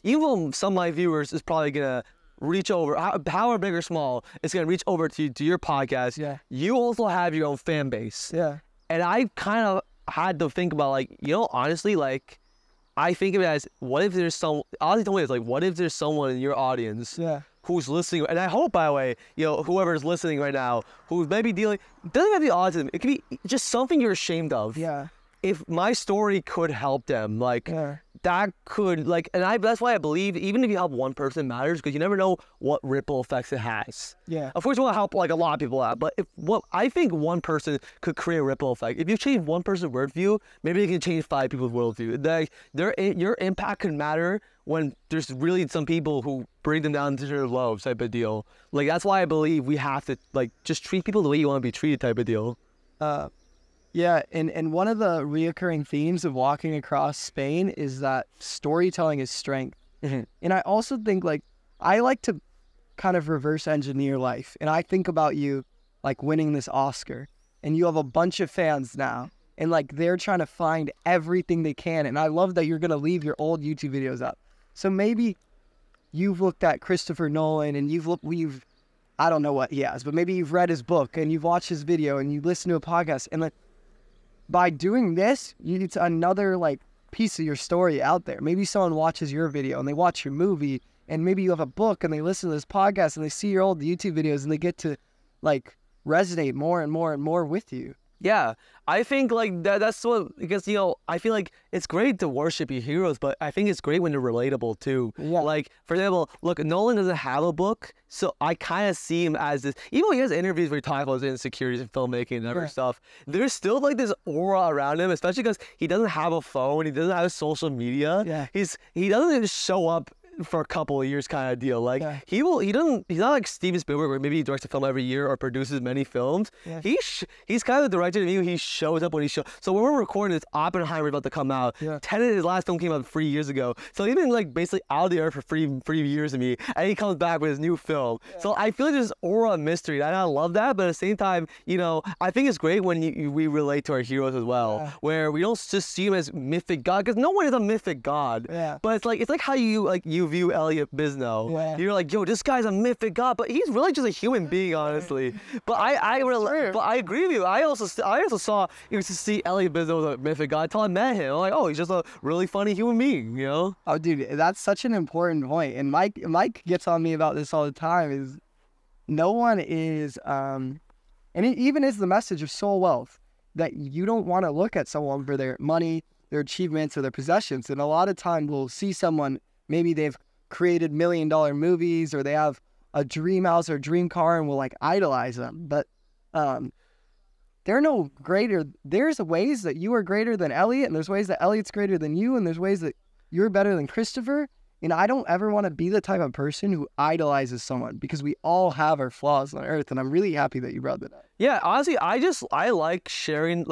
even some of my viewers is probably going to reach over, however big or small, it's going to reach over to your podcast. Yeah. You also have your own fan base. Yeah. And I kind of had to think about, honestly, I think of it as, what if there's Ozzy told me this, what if there's someone in your audience who's listening, and I hope, by the way, whoever's listening right now, who's maybe doesn't have to be autism, it could be just something you're ashamed of. Yeah. If my story could help them, that could, that's why I believe even if you help one person matters, because you never know what ripple effects it has. Yeah. Of course, you want to help a lot of people out, but I think one person could create a ripple effect. If you change one person's worldview, maybe you can change 5 people's worldview. Your impact could matter when there's really some people who bring them down to their low type of deal. That's why I believe we have to just treat people the way you want to be treated type of deal. Yeah, and one of the reoccurring themes of walking across Spain is that storytelling is strength. Mm-hmm. And I also think I like to kind of reverse engineer life. And I think about you winning this Oscar, and you have a bunch of fans now, and they're trying to find everything they can. And I love that you're going to leave your old YouTube videos up. So maybe you've looked at Christopher Nolan and I don't know what he has, but maybe you've read his book and you've watched his video and you listen to a podcast, and by doing this, it's another piece of your story out there. Maybe someone watches your video and they watch your movie, and maybe you have a book and they listen to this podcast and they see your old YouTube videos and they get to resonate more and more and more with you. Yeah, I think that's what, because I feel it's great to worship your heroes, but I think it's great when they're relatable too. Yeah. For example, look, Nolan doesn't have a book, so I kind of see him as this. Even when he has interviews where he talks about his insecurities in filmmaking and other stuff, there's still this aura around him, especially because he doesn't have a phone, he doesn't have social media. Yeah. He doesn't just show up for a couple of years kind of deal. He's not like Steven Spielberg where maybe he directs a film every year or produces many films. Yeah. He's kind of the director to me. He shows up when he shows. So when we're recording this, Oppenheimer is about to come out. Yeah. Tenet, his last film, came out 3 years ago. So he's been basically out of the earth for three years to me, and he comes back with his new film. Yeah. So I feel there's aura of mystery, and I love that. But at the same time, I think it's great when we relate to our heroes as well, where we don't just see him as mythic god, because no one is a mythic god. Yeah. But it's like how you view Elliot Bisnow. Yeah. You're yo, this guy's a mythic god, but he's really just a human being, honestly. But I agree with you. I also saw to see Elliot Bisnow as a mythic god until I met him. I'm he's just a really funny human being, Oh, dude, that's such an important point. And Mike gets on me about this all the time. Is no one is and it even is the message of soul wealth, that you don't want to look at someone for their money, their achievements, or their possessions. And a lot of time we'll see someone, maybe they've created $1 million movies, or they have a dream house or dream car, and we'll idolize them. But they're no greater. There's ways that you are greater than Elliot, and there's ways that Elliot's greater than you, and there's ways that you're better than Christopher. And I don't ever want to be the type of person who idolizes someone, because we all have our flaws on earth. And I'm really happy that you brought that up. Yeah, honestly, I like sharing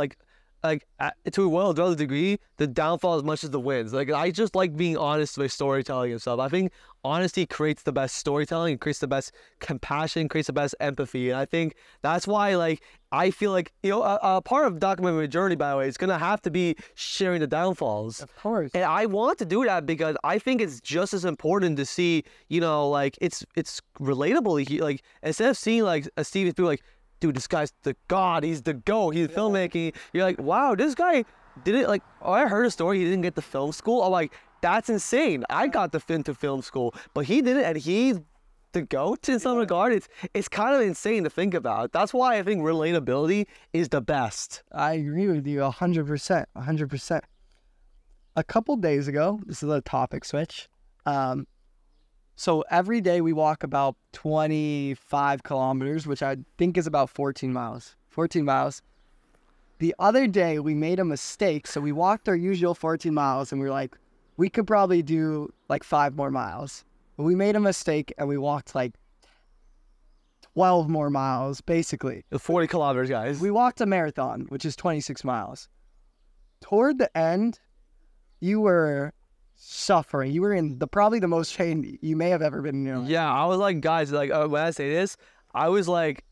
to a well-developed degree, the downfall as much as the wins. I just like being honest with storytelling and stuff. I think honesty creates the best storytelling, creates the best compassion, creates the best empathy. And I think that's why, I feel a part of documenting my journey, by the way, is going to have to be sharing the downfalls. Of course. And I want to do that because I think it's just as important to see, it's relatable. Instead of seeing, a Steven Spielberg, dude, this guy's the god. He's the GOAT. He's filmmaking. You're like, wow, this guy did it. Like, oh, I heard a story. He didn't get to film school. I'm like, that's insane. I got into film school, but he did it, and he's the GOAT in some regard. It's kind of insane to think about. That's why I think relatability is the best. I agree with you 100%. 100%. A couple days ago, this is a topic switch. So every day we walk about 25 kilometers, which I think is about 14 miles. 14 miles. The other day we made a mistake. So we walked our usual 14 miles and we were like, we could probably do like 5 more miles. But we made a mistake and we walked like 12 more miles, basically. 40 kilometers, guys. We walked a marathon, which is 26 miles. Toward the end, you were suffering. You were in probably the most pain you may have ever been in your life. Yeah, I was like, guys, like when I say this, I was like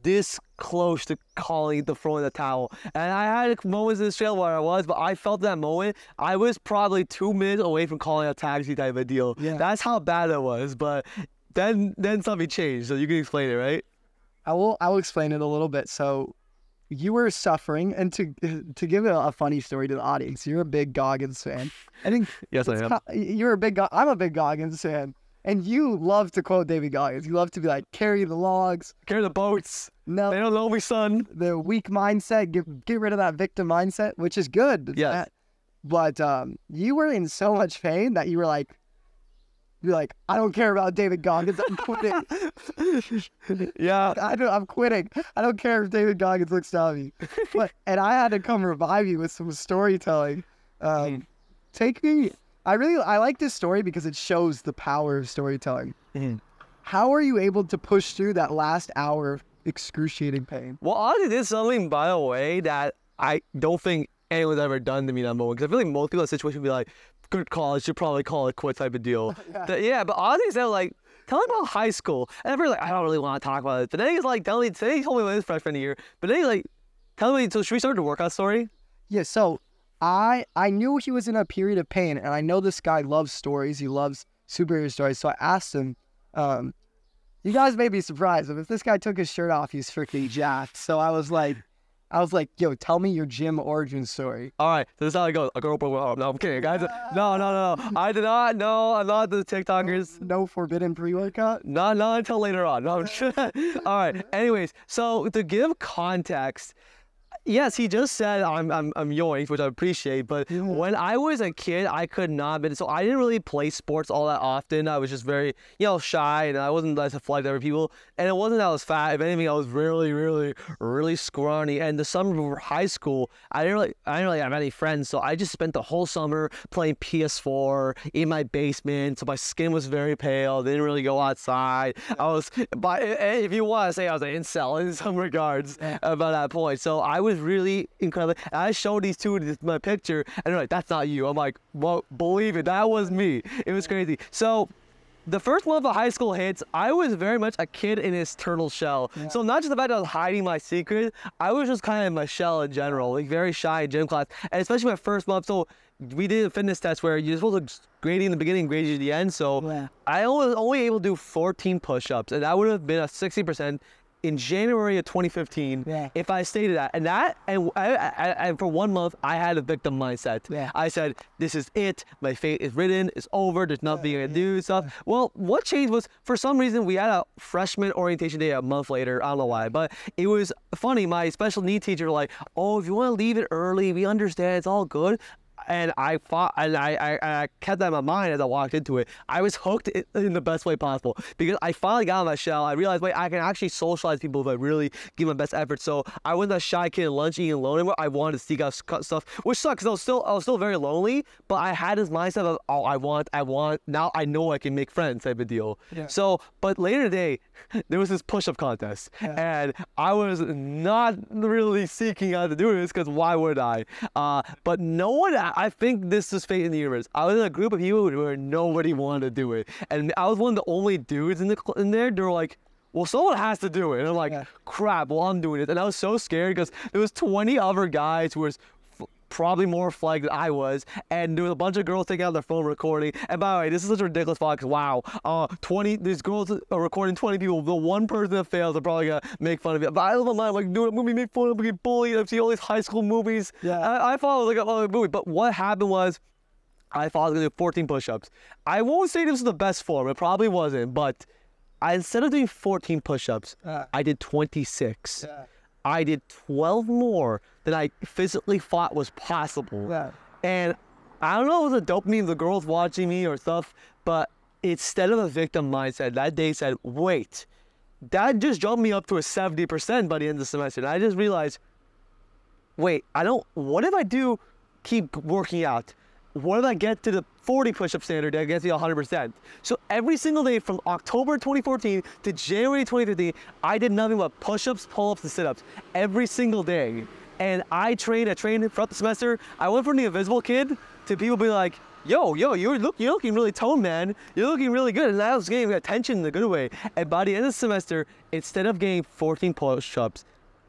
this close to calling the throwing the towel. And I had moments in this trail where I was, but I felt that moment. I was probably 2 minutes away from calling a taxi type of deal. Yeah. That's how bad it was. But then something changed. So you can explain it, right? I will explain it a little bit. So you were suffering, and to give a funny story to the audience, you're a big Goggins fan. I think yes, I am. I'm a big Goggins fan, and you love to quote David Goggins. You love to be like, carry the logs, carry the boats. No, they don't know me, son. The weak mindset, get rid of that victim mindset, which is good. Yes. But you were in so much pain that you're like, I don't care about David Goggins. I'm quitting. Yeah. I'm quitting. I don't care if David Goggins looks down at me. And I had to come revive you with some storytelling. Take me. I like this story because it shows the power of storytelling. How are you able to push through that last hour of excruciating pain? Well, honestly, this is something, by the way, that I don't think anyone's ever done to me that moment. Because I feel like most people in that situation would be like, good call, I should probably call it quit type of deal. Yeah, but honestly, they're like, tell me about high school. And everybody's like, I don't really want to talk about it. But then he's like, today he told me about his freshman year. But then he's like, tell me, so should we start the workout story? Yeah, so I knew he was in a period of pain, and I know this guy loves stories. He loves superhero stories. So I asked him, you guys may be surprised, but if this guy took his shirt off, he's freaking jacked. So I was like, yo, tell me your gym origin story. All right, so this is how it goes. I'll go open my arm. No, I'm kidding, guys. No. I did not. No, I'm not the TikTokers. No forbidden pre-workout? Not until later on. No, all right. Anyways, so to give context, yes, he just said I'm yoinked, which I appreciate, but when I was a kid, I could not have so I didn't really play sports all that often. I was just very, shy, and I wasn't as athletic as other people, and it wasn't that I was fat. If anything, I was really, really, really scrawny, and the summer before high school, I didn't really have any friends, so I just spent the whole summer playing PS4 in my basement, so my skin was very pale, didn't really go outside. But if you want to say I was an incel in some regards about that point, so I was really incredible. And I showed these two my picture, and they're like, that's not you. I'm like, well, believe it, that was me. It was crazy. So the first month of high school hits, I was very much a kid in his turtle shell. So not just the fact that I was hiding my secret, I was just kind of in my shell in general, like very shy in gym class, and especially my first month. So we did a fitness test where you're supposed to grade in the beginning, grade you at the end. So I was only able to do 14 push-ups, and that would have been a 60% in January of 2015, if I stated that. And for 1 month, I had a victim mindset. I said, this is it. My fate is written. It's over. There's nothing I can do. Stuff. Well, what changed was, for some reason, we had a freshman orientation day a month later. I don't know why, but it was funny. My special need teacher was like, oh, if you want to leave it early, we understand. It's all good. And I fought, and I kept that in my mind as I walked into it. I was hooked in the best way possible because I finally got out of my shell. I realized, wait, I can actually socialize people if I really give my best effort. So I wasn't a shy kid at lunch eating alone anymore. I wanted to seek out stuff, which sucks because I was still very lonely. But I had this mindset of, oh, I want. Now I know I can make friends type of deal. So, but later today, there was this push-up contest, and I was not really seeking out to do this because why would I? But no one. I think this is fate in the universe. I was in a group of people where nobody wanted to do it, and I was one of the only dudes in there. They were like, well, someone has to do it. And I'm like, crap, well, I'm doing it. And I was so scared because there was 20 other guys who was probably more flagged than I was, and there was a bunch of girls taking out their phone recording. And by the way, this is such a ridiculous thought, 'cause wow, 20 these girls are recording 20 people. The one person that fails are probably gonna make fun of it. But I live my mind like, doing a movie, make fun of, get bullied. I see all these high school movies. Yeah. I thought it was like a movie, but what happened was, I thought I was gonna do 14 push-ups. I won't say this was the best form. It probably wasn't, but instead of doing 14 push-ups, I did 26. Yeah. I did 12 more than I physically thought was possible. Yeah. And I don't know if it was a dopamine, the girls watching me or stuff, but instead of a victim mindset, that day said, wait, that just jumped me up to a 70% by the end of the semester. And I just realized, wait, what if I do keep working out? What if I get to the 40 push-up standard that gets me 100%? So every single day from October 2014 to January 2015, I did nothing but push-ups, pull-ups, and sit-ups every single day. And I trained throughout the semester. I went from the invisible kid to people being like, yo, you're looking really toned, man. You're looking really good. And I was getting attention in a good way. And by the end of the semester, instead of getting 14 push-ups,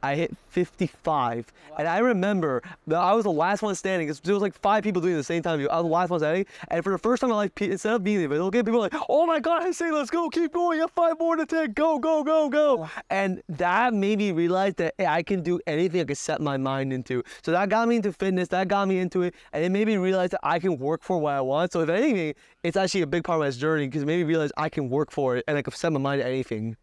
I hit 55. Wow. And I remember that I was the last one standing, because there was like 5 people doing it at the same time. I was the last one standing. And for the first time in my life, instead of being the invisible kid, people were like, oh my God, Hussain, let's go, keep going. You have 5 more to take. Go, go, go, go. Wow. And that made me realize that I can do anything I can set my mind into. So that got me into fitness. That got me into it. And it made me realize that I can work for what I want. So if anything, it's actually a big part of my journey, because it made me realize I can work for it and I can set my mind to anything.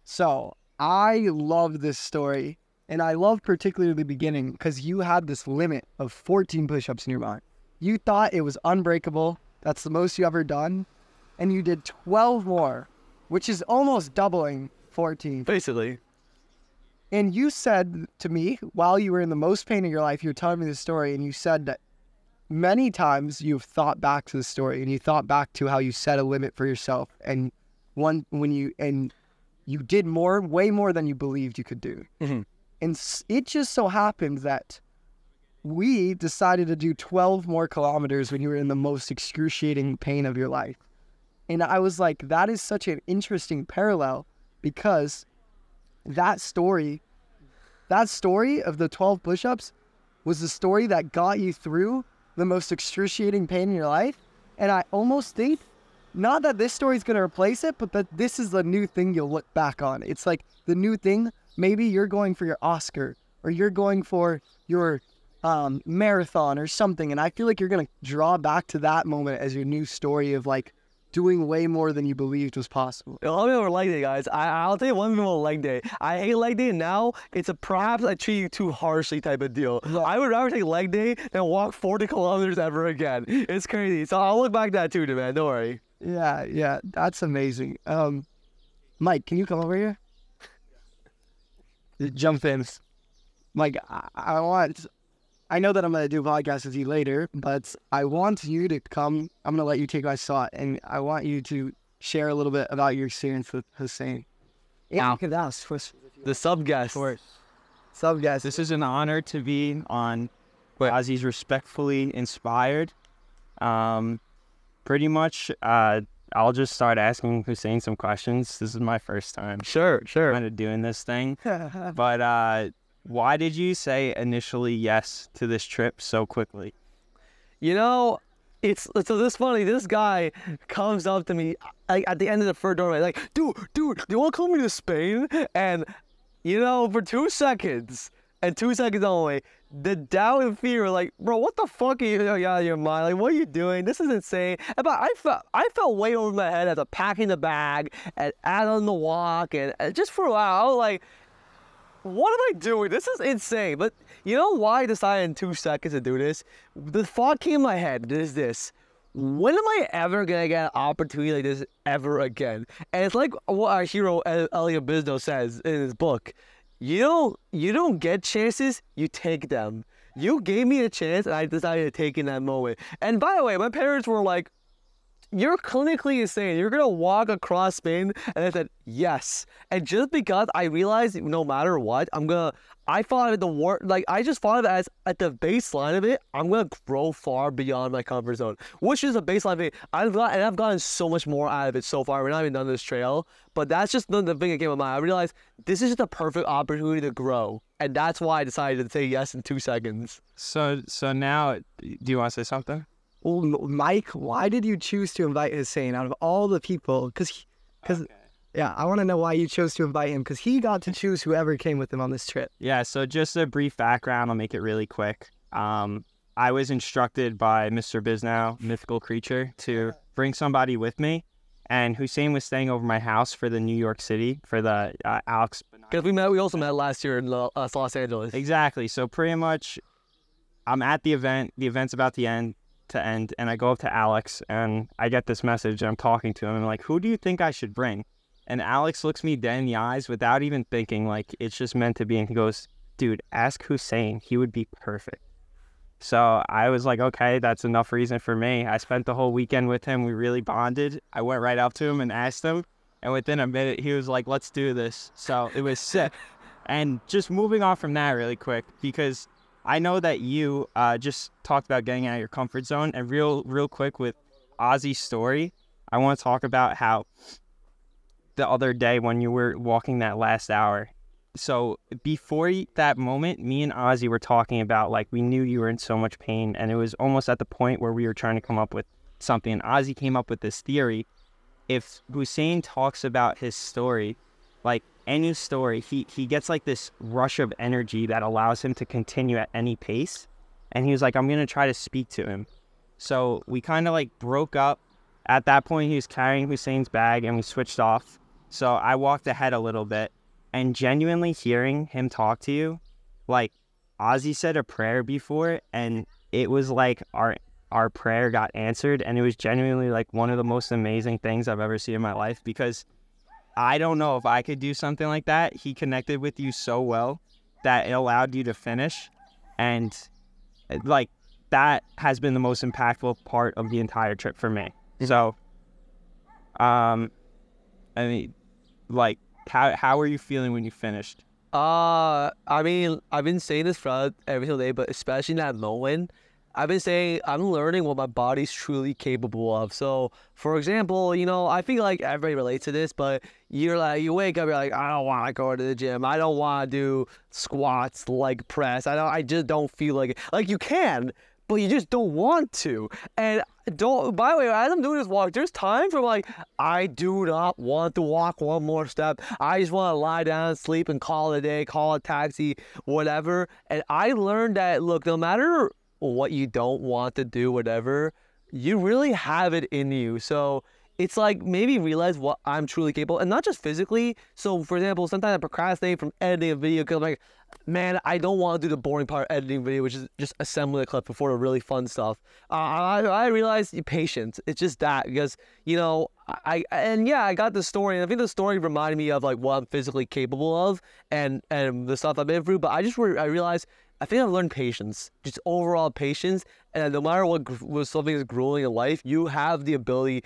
So I love this story. And I love particularly the beginning, because you had this limit of 14 push-ups in your mind. You thought it was unbreakable. That's the most you ever done. And you did 12 more, which is almost doubling 14. Basically. And you said to me, while you were in the most pain of your life, you were telling me this story, and you said that many times you've thought back to the story, and you thought back to how you set a limit for yourself. And you did way more than you believed you could do. Mm-hmm. And it just so happened that we decided to do 12 more kilometers when you were in the most excruciating pain of your life. And I was like, that is such an interesting parallel, because that story of the 12 push-ups was the story that got you through the most excruciating pain in your life. And I almost think, not that this story is going to replace it, but that this is the new thing you'll look back on. It's like the new thing. Maybe you're going for your Oscar, or you're going for your marathon or something. And I feel like you're going to draw back to that moment as your new story of like doing way more than you believed was possible. Let me over leg day, guys. I'll tell you one thing about leg day. I hate leg day, and now it's a perhaps I treat you too harshly type of deal. Yeah. I would rather take leg day than walk 40 kilometers ever again. It's crazy. So I'll look back at that too, man. Don't worry. Yeah, that's amazing. Mike, can you come over here? Jump in. Mike, I know that I'm going to do a podcast with you later, but I want you to come. I'm going to let you take my spot, and I want you to share a little bit about your experience with Hussain. Yeah. The sub-guest. Sub-guest. This is an honor to be on Ozzy's Respectfully Inspired. Pretty much, I'll just start asking Hussain some questions. This is my first time. Sure. Kind of doing this thing. But why did you say initially yes to this trip so quickly? You know, it's this funny. This guy comes up to me at the end of the third doorway, like, dude, do you want to come with me to Spain? And, you know, for 2 seconds, and 2 seconds only, the doubt and fear were like, bro, what the fuck are you out of your mind? Like, what are you doing? This is insane. But I felt way over my head as I'm packing the bag and out on the walk, and just for a while, I was like, what am I doing? This is insane. But you know why I decided in 2 seconds to do this? The thought came in my head is this: when am I ever gonna get an opportunity like this ever again? And it's like what our hero Elliot Bisno says in his book. You don't get chances, you take them. You gave me a chance, and I decided to take in that moment. And by the way, my parents were like, you're clinically insane. You're gonna walk across Spain, and I said yes. And just because I realized no matter what, I thought of it I just thought of it as at the baseline of it, I'm gonna grow far beyond my comfort zone, which is a baseline of it. I've gotten so much more out of it so far. We're not even done this trail, but that's just the thing that came to mind. I realized this is just a perfect opportunity to grow, and that's why I decided to say yes in 2 seconds. So now, do you want to say something? Well, Mike, why did you choose to invite Hussain out of all the people? Because yeah, I want to know why you chose to invite him, because he got to choose whoever came with him on this trip. Yeah, so just a brief background. I'll make it really quick. I was instructed by Mr. Biznow, Mythical Creature, to bring somebody with me. And Hussain was staying over my house for the New York City, for the Alex. Because we also met last year in Los Angeles. Exactly. So pretty much I'm at the event. The event's about to end, and I go up to Alex, and I get this message, and I'm talking to him. And I'm like, who do you think I should bring? And Alex looks me dead in the eyes without even thinking, like, it's just meant to be. And he goes, dude, ask Hussain. He would be perfect. So I was like, okay, that's enough reason for me. I spent the whole weekend with him. We really bonded. I went right up to him and asked him. And within a minute, he was like, let's do this. So it was sick. And just moving on from that really quick, because I know that you just talked about getting out of your comfort zone. And real quick with Ozzy's story, I want to talk about how the other day when you were walking that last hour. So before that moment, me and Ozzy were talking about, like, we knew you were in so much pain, and it was almost at the point where we were trying to come up with something. And Ozzy came up with this theory. If Hussain talks about his story, like any story, he gets like this rush of energy that allows him to continue at any pace. And he was like, I'm going to try to speak to him. So we kind of like broke up. At that point, he was carrying Hussain's bag, and we switched off. So I walked ahead a little bit, and genuinely hearing him talk to you, like Ozzy said a prayer before, and it was like our prayer got answered, and it was genuinely like one of the most amazing things I've ever seen in my life, because I don't know if I could do something like that. He connected with you so well that it allowed you to finish, and like that has been the most impactful part of the entire trip for me. So, I mean, like, how are you feeling when you finished? I mean, I've been saying this throughout every single day, but especially in that moment, I've been saying I'm learning what my body's truly capable of. So, for example, you know, I feel like everybody relates to this, but you're like, you wake up, you're like, I don't want to go to the gym. I don't want to do squats, leg press. I just don't feel like it. Like, you can, but you just don't want to. And by the way, as I'm doing this walk, there's times where, like, I do not want to walk one more step. I just want to lie down, sleep, and call it a day, call a taxi, whatever. And I learned that, look, no matter what you don't want to do, whatever, you really have it in you. So it's like, maybe realize what I'm truly capable, and not just physically. So for example, sometimes I procrastinate from editing a video because I'm like, man, I don't want to do the boring part of editing video, which is just assembling a clip before the really fun stuff. I realized patience. It's just that, because, you know, I got the story, and I think the story reminded me of like what I'm physically capable of and the stuff I've been through. But I realized, I think I've learned patience, just overall patience. And no matter what something is grueling in life, you have the ability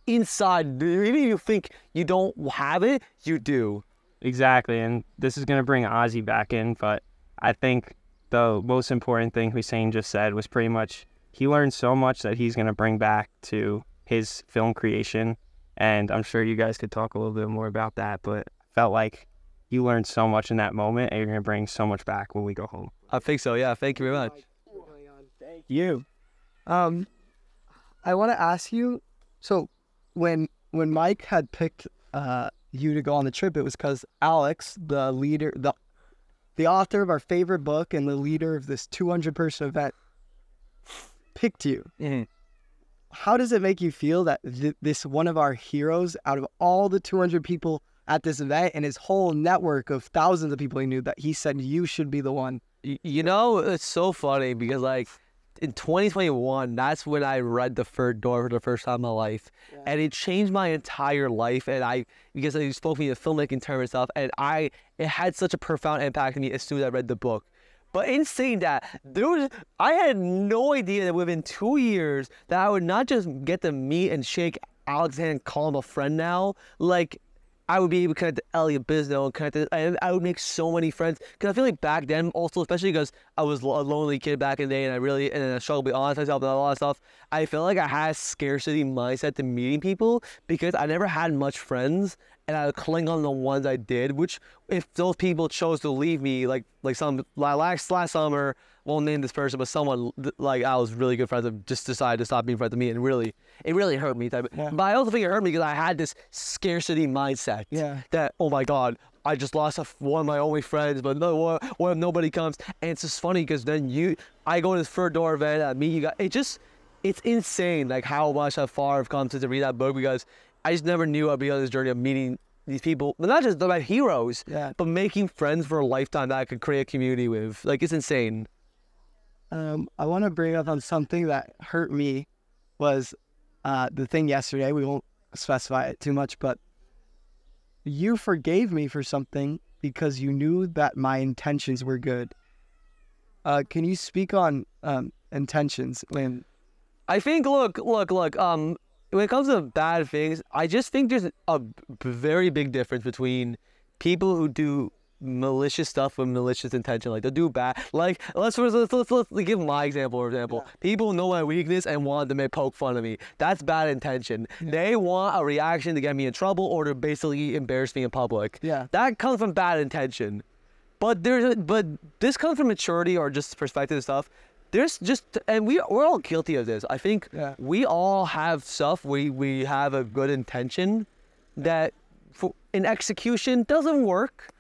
inside. Even if you think you don't have it, you do. Exactly, and this is going to bring Ozzy back in, but I think the most important thing Hussain just said was pretty much he learned so much that he's going to bring back to his film creation, and I'm sure you guys could talk a little bit more about that, but I felt like you learned so much in that moment, and you're going to bring so much back when we go home. I think so, yeah. Thank you very much. Thank you. I want to ask you, so when Mike had picked you to go on the trip, it was because Alex, the leader, the author of our favorite book and the leader of this 200-person event, picked you. Mm-hmm. How does it make you feel that this one of our heroes, out of all the 200 people at this event and his whole network of thousands of people he knew, that he said you should be the one? You know, it's so funny because, like, in 2021, that's when I read The Third Door for the first time in my life. Yeah. And it changed my entire life. And because it spoke to me in filmmaking terms and stuff, and it had such a profound impact on me as soon as I read the book. But in saying that, I had no idea that within 2 years that I would not just get to meet and shake Alex's hand and call him a friend now, like I would be able to connect to Elliot Bisno and and I would make so many friends. Because I feel like back then, also, especially because I was a lonely kid back in the day and I struggled to be honest with myself and a lot of stuff, I felt like I had a scarcity mindset to meeting people because I never had much friends and I would cling on the ones I did, which if those people chose to leave me, like last summer, won't name this person, but someone like I was really good friends with just decided to stop being friends with me, and it really hurt me. But I also think it hurt me because I had this scarcity mindset that, oh my God, I just lost one of my only friends, but no, what if nobody comes? And it's just funny because then I go to this Fur Door event, I meet you guys. It's insane like how far I've come since I read that book, because I just never knew I'd be on this journey of meeting these people, but not just my heroes, but making friends for a lifetime that I could create a community with. Like, it's insane. I want to bring up on something that hurt me was the thing yesterday. We won't specify it too much, but you forgave me for something because you knew that my intentions were good. Can you speak on intentions when? I think, look. When it comes to bad things, I just think there's a very big difference between people who do malicious stuff with malicious intention, like they'll do bad. Like let's give my example. For example, people know my weakness and want to poke fun of me. That's bad intention. They want a reaction to get me in trouble or to basically embarrass me in public. That comes from bad intention. But this comes from maturity or just perspective and stuff. And we're all guilty of this. I think we all have stuff we have a good intention that in execution doesn't work.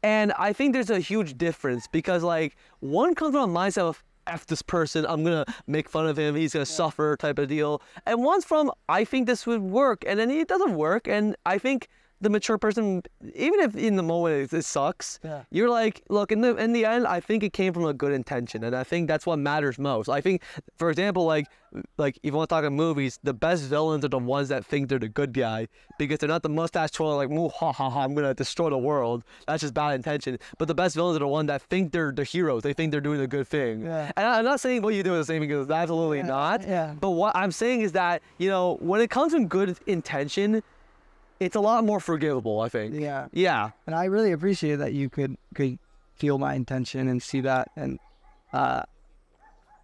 And I think there's a huge difference because like one comes from a mindset of F this person, I'm gonna make fun of him, he's gonna suffer type of deal. And one's from I think this would work, and then it doesn't work. And I think the mature person, even if in the moment it sucks, you're like, look, in the end, I think it came from a good intention, and I think that's what matters most. I think, for example, like if you want to talk about movies, the best villains are the ones that think they're the good guy because they're not the mustache twirler like, moo ha ha ha, I'm gonna destroy the world. That's just bad intention. But the best villains are the ones that think they're the heroes. They think they're doing a good thing. And I'm not saying what you do is the same because absolutely not. But what I'm saying is that when it comes from good intention, it's a lot more forgivable, I think. Yeah. And I really appreciate that you could feel my intention and see that. And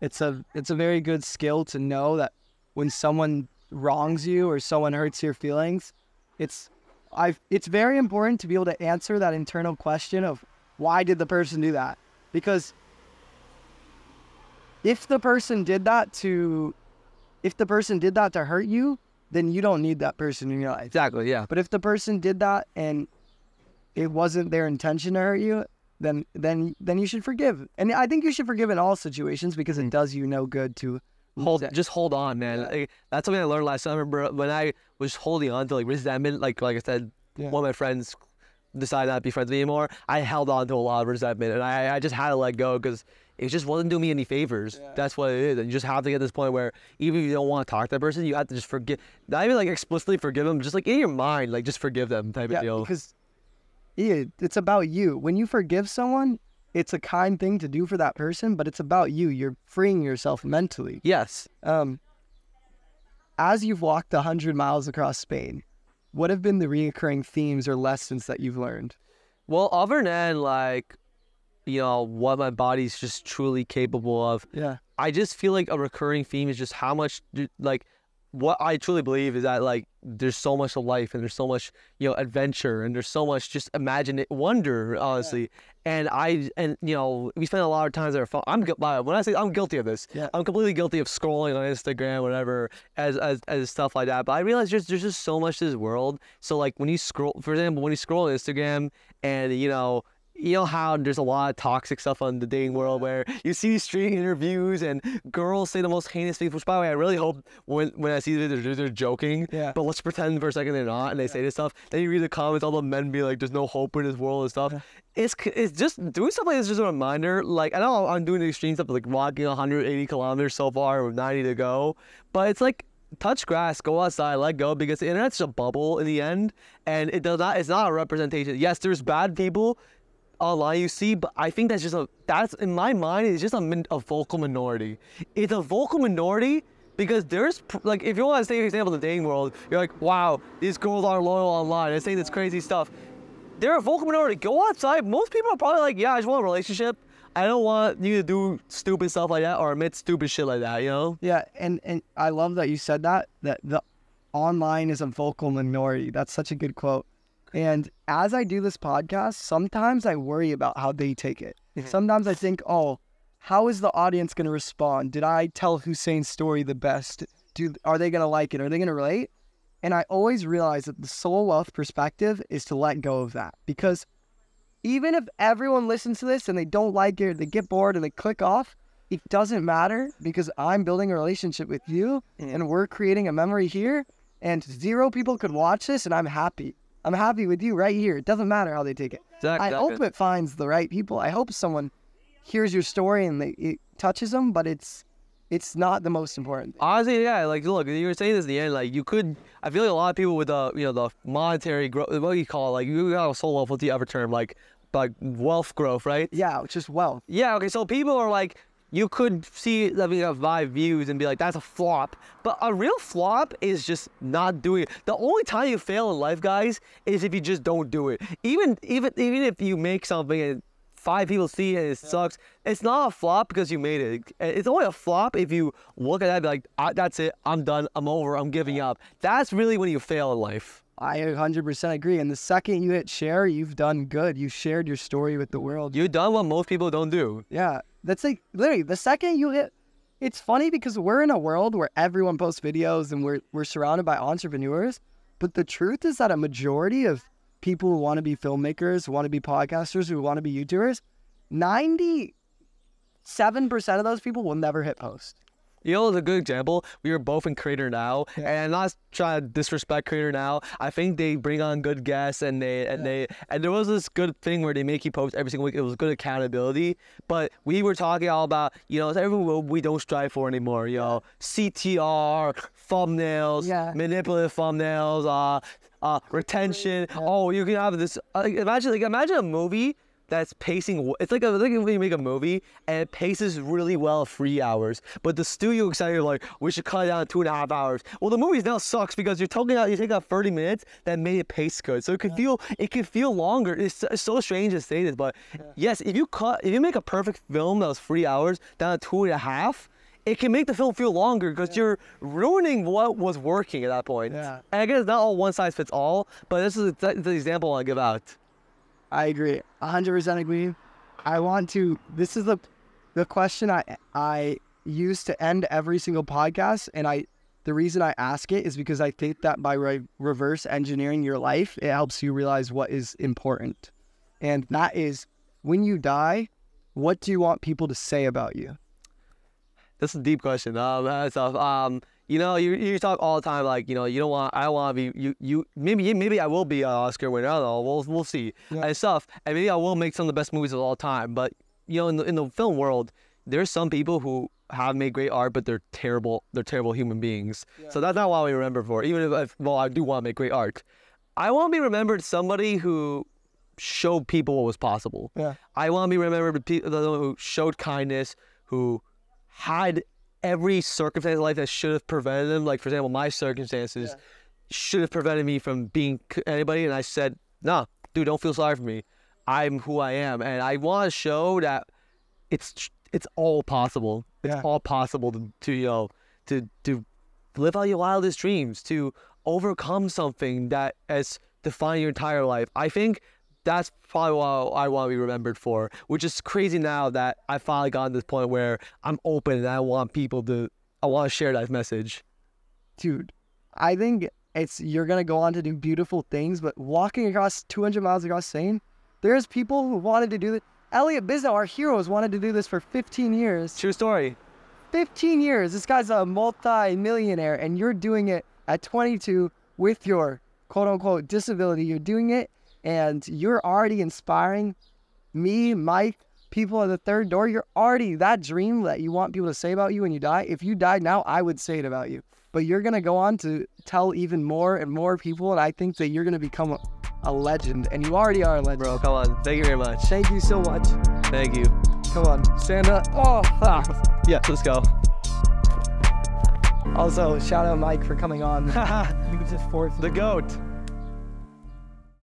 it's a very good skill to know that when someone wrongs you or someone hurts your feelings, it's very important to be able to answer that internal question of why did the person do that? Because if the person did that to hurt you, then you don't need that person in your life. Exactly, yeah. But if the person did that and it wasn't their intention to hurt you, then you should forgive. And I think you should forgive in all situations because it does you no good to just hold on, man. Like, that's something I learned last summer, bro. When I was holding on to like resentment, like I said, one of my friends decided not to be friends with me anymore. I held on to a lot of resentment, and I just had to let go because it just wasn't doing me any favors. That's what it is. And you just have to get to this point where even if you don't want to talk to that person, you have to just forgive. Not even like explicitly forgive them, just like in your mind, like just forgive them type of deal. Because it's about you. When you forgive someone, it's a kind thing to do for that person, but it's about you. You're freeing yourself mentally. Yes. As you've walked 100 miles across Spain, what have been the recurring themes or lessons that you've learned? Well, other than like, what my body's just truly capable of. I just feel like a recurring theme is just how much, like, what I truly believe is that, like, there's so much of life and there's so much, adventure and there's so much just wonder, honestly. And we spend a lot of times on our phone. When I say I'm guilty of this, I'm completely guilty of scrolling on Instagram, whatever, as stuff like that. But I realize there's just so much to this world. So, like, when you scroll, for example, when you scroll on Instagram and, you know how there's a lot of toxic stuff on the dating world where you see these street interviews and girls say the most heinous things, which, by the way, I really hope when I see that they're joking, but let's pretend for a second they're not, and they say this stuff. Then you read the comments, all the men be like, there's no hope in this world and stuff. It's just doing stuff like this is just a reminder. Like, I know I'm doing the extreme stuff, like walking 180 kilometers so far with 90 to go, but it's like, touch grass, go outside, let go, because the internet's just a bubble in the end, and it's not a representation. Yes, there's bad people. online you see, but I think that's in my mind, it's just a vocal minority. It's a vocal minority because there's, like, if you want to take an example of the dating world, you're like, wow, these girls are loyal online and saying this crazy stuff. They're a vocal minority. Go outside. Most people are probably like, yeah, I just want a relationship. I don't want you to do stupid stuff like that or admit stupid shit like that, you know? Yeah, and I love that you said that the online is a vocal minority. That's such a good quote. And as I do this podcast, sometimes I worry about how they take it. Sometimes I think, oh, how is the audience going to respond? Did I tell Hussain's story the best? Are they going to like it? Are they going to relate? And I always realize that the soul wealth perspective is to let go of that. Because even if everyone listens to this and they don't like it, or they get bored and they click off, it doesn't matter because I'm building a relationship with you and we're creating a memory here and 0 people could watch this and I'm happy. I'm happy with you right here. It doesn't matter how they take it. Exactly. I hope it finds the right people. I hope someone hears your story and it touches them, but it's not the most important thing. Honestly, yeah, like, look, you were saying this in the end, like, you could, I feel like a lot of people with the monetary growth, what do you call it, like, you got a soul wealth, what's the other term, like wealth growth, right? Yeah, it's just wealth. Yeah, okay, so people are like, you could see that we have 5 views and be like, that's a flop. But a real flop is just not doing it. The only time you fail in life, guys, is if you just don't do it. Even if you make something and 5 people see it and it sucks, it's not a flop because you made it. It's only a flop if you look at that and be like, that's it, I'm done, I'm over, I'm giving up. That's really when you fail in life. I 100% agree. And the second you hit share, you've done good. You shared your story with the world. You've done what most people don't do. Yeah. That's like, literally, the second you hit, it's funny because we're in a world where everyone posts videos and we're surrounded by entrepreneurs. But the truth is that a majority of people who want to be filmmakers, who want to be podcasters, who want to be YouTubers, 97% of those people will never hit post. You know, it's a good example. We are both in Creator Now, and I'm not trying to disrespect Creator Now. I think they bring on good guests, and there was this good thing where they make you post every single week. It was good accountability. But we were talking all about, you know, it's everything we don't strive for anymore. You know, CTR, thumbnails, manipulative thumbnails, retention. Oh, you can have this. Imagine a movie that's pacing. It's like when you make a movie and it paces really well 3 hours, but the studio excited like, we should cut it down to 2.5 hours. Well, the movie now sucks because you take out 30 minutes that made it pace good, so it can feel longer. It's so strange to say this, but yes, if you make a perfect film that was 3 hours down to 2.5. It can make the film feel longer because you're ruining what was working at that point. Yeah. And I guess it's not all one size fits all, but this is the example I want to give out. I agree. 100% agree. This is the question I use to end every single podcast. And the reason I ask it is because I think that by reverse engineering your life, it helps you realize what is important. And that is, when you die, what do you want people to say about you? That's a deep question. That's tough. You know, you talk all the time like, you know, I don't want to be maybe I will be an Oscar winner. I don't know. We'll see and stuff. And maybe I will make some of the best movies of all time. But you know, in the film world, there's some people who have made great art, but they're terrible human beings. Yeah. So that's not what we remember for. Even if I do want to make great art, I want to be remembered somebody who showed people what was possible. Yeah. I want to be remembered people who showed kindness, who had every circumstance in life that should have prevented them. Like, for example, my circumstances should have prevented me from being anybody. And I said, nah, dude, don't feel sorry for me. I'm who I am. And I want to show that it's all possible. It's all possible to live out your wildest dreams, to overcome something that has defined your entire life. I think that's probably what I want to be remembered for, which is crazy now that I finally gotten to this point where I'm open and I want to share that message. Dude, I think you're going to go on to do beautiful things, but walking across 200 miles across Spain, there's people who wanted to do this. Elliot Bizzo, our heroes, wanted to do this for 15 years. True story. 15 years. This guy's a multi-millionaire, and you're doing it at 22 with your quote-unquote disability. You're doing it, and you're already inspiring me, Mike, people at the third door. You're already that dream that you want people to say about you when you die. If you died now, I would say it about you. But you're going to go on to tell even more and more people, and I think that you're going to become a legend, and you already are a legend. Bro, come on. Thank you very much. Thank you so much. Thank you. Come on, stand up. Oh, Yeah, let's go. Also, shout out Mike for coming on. You just forced The GOAT.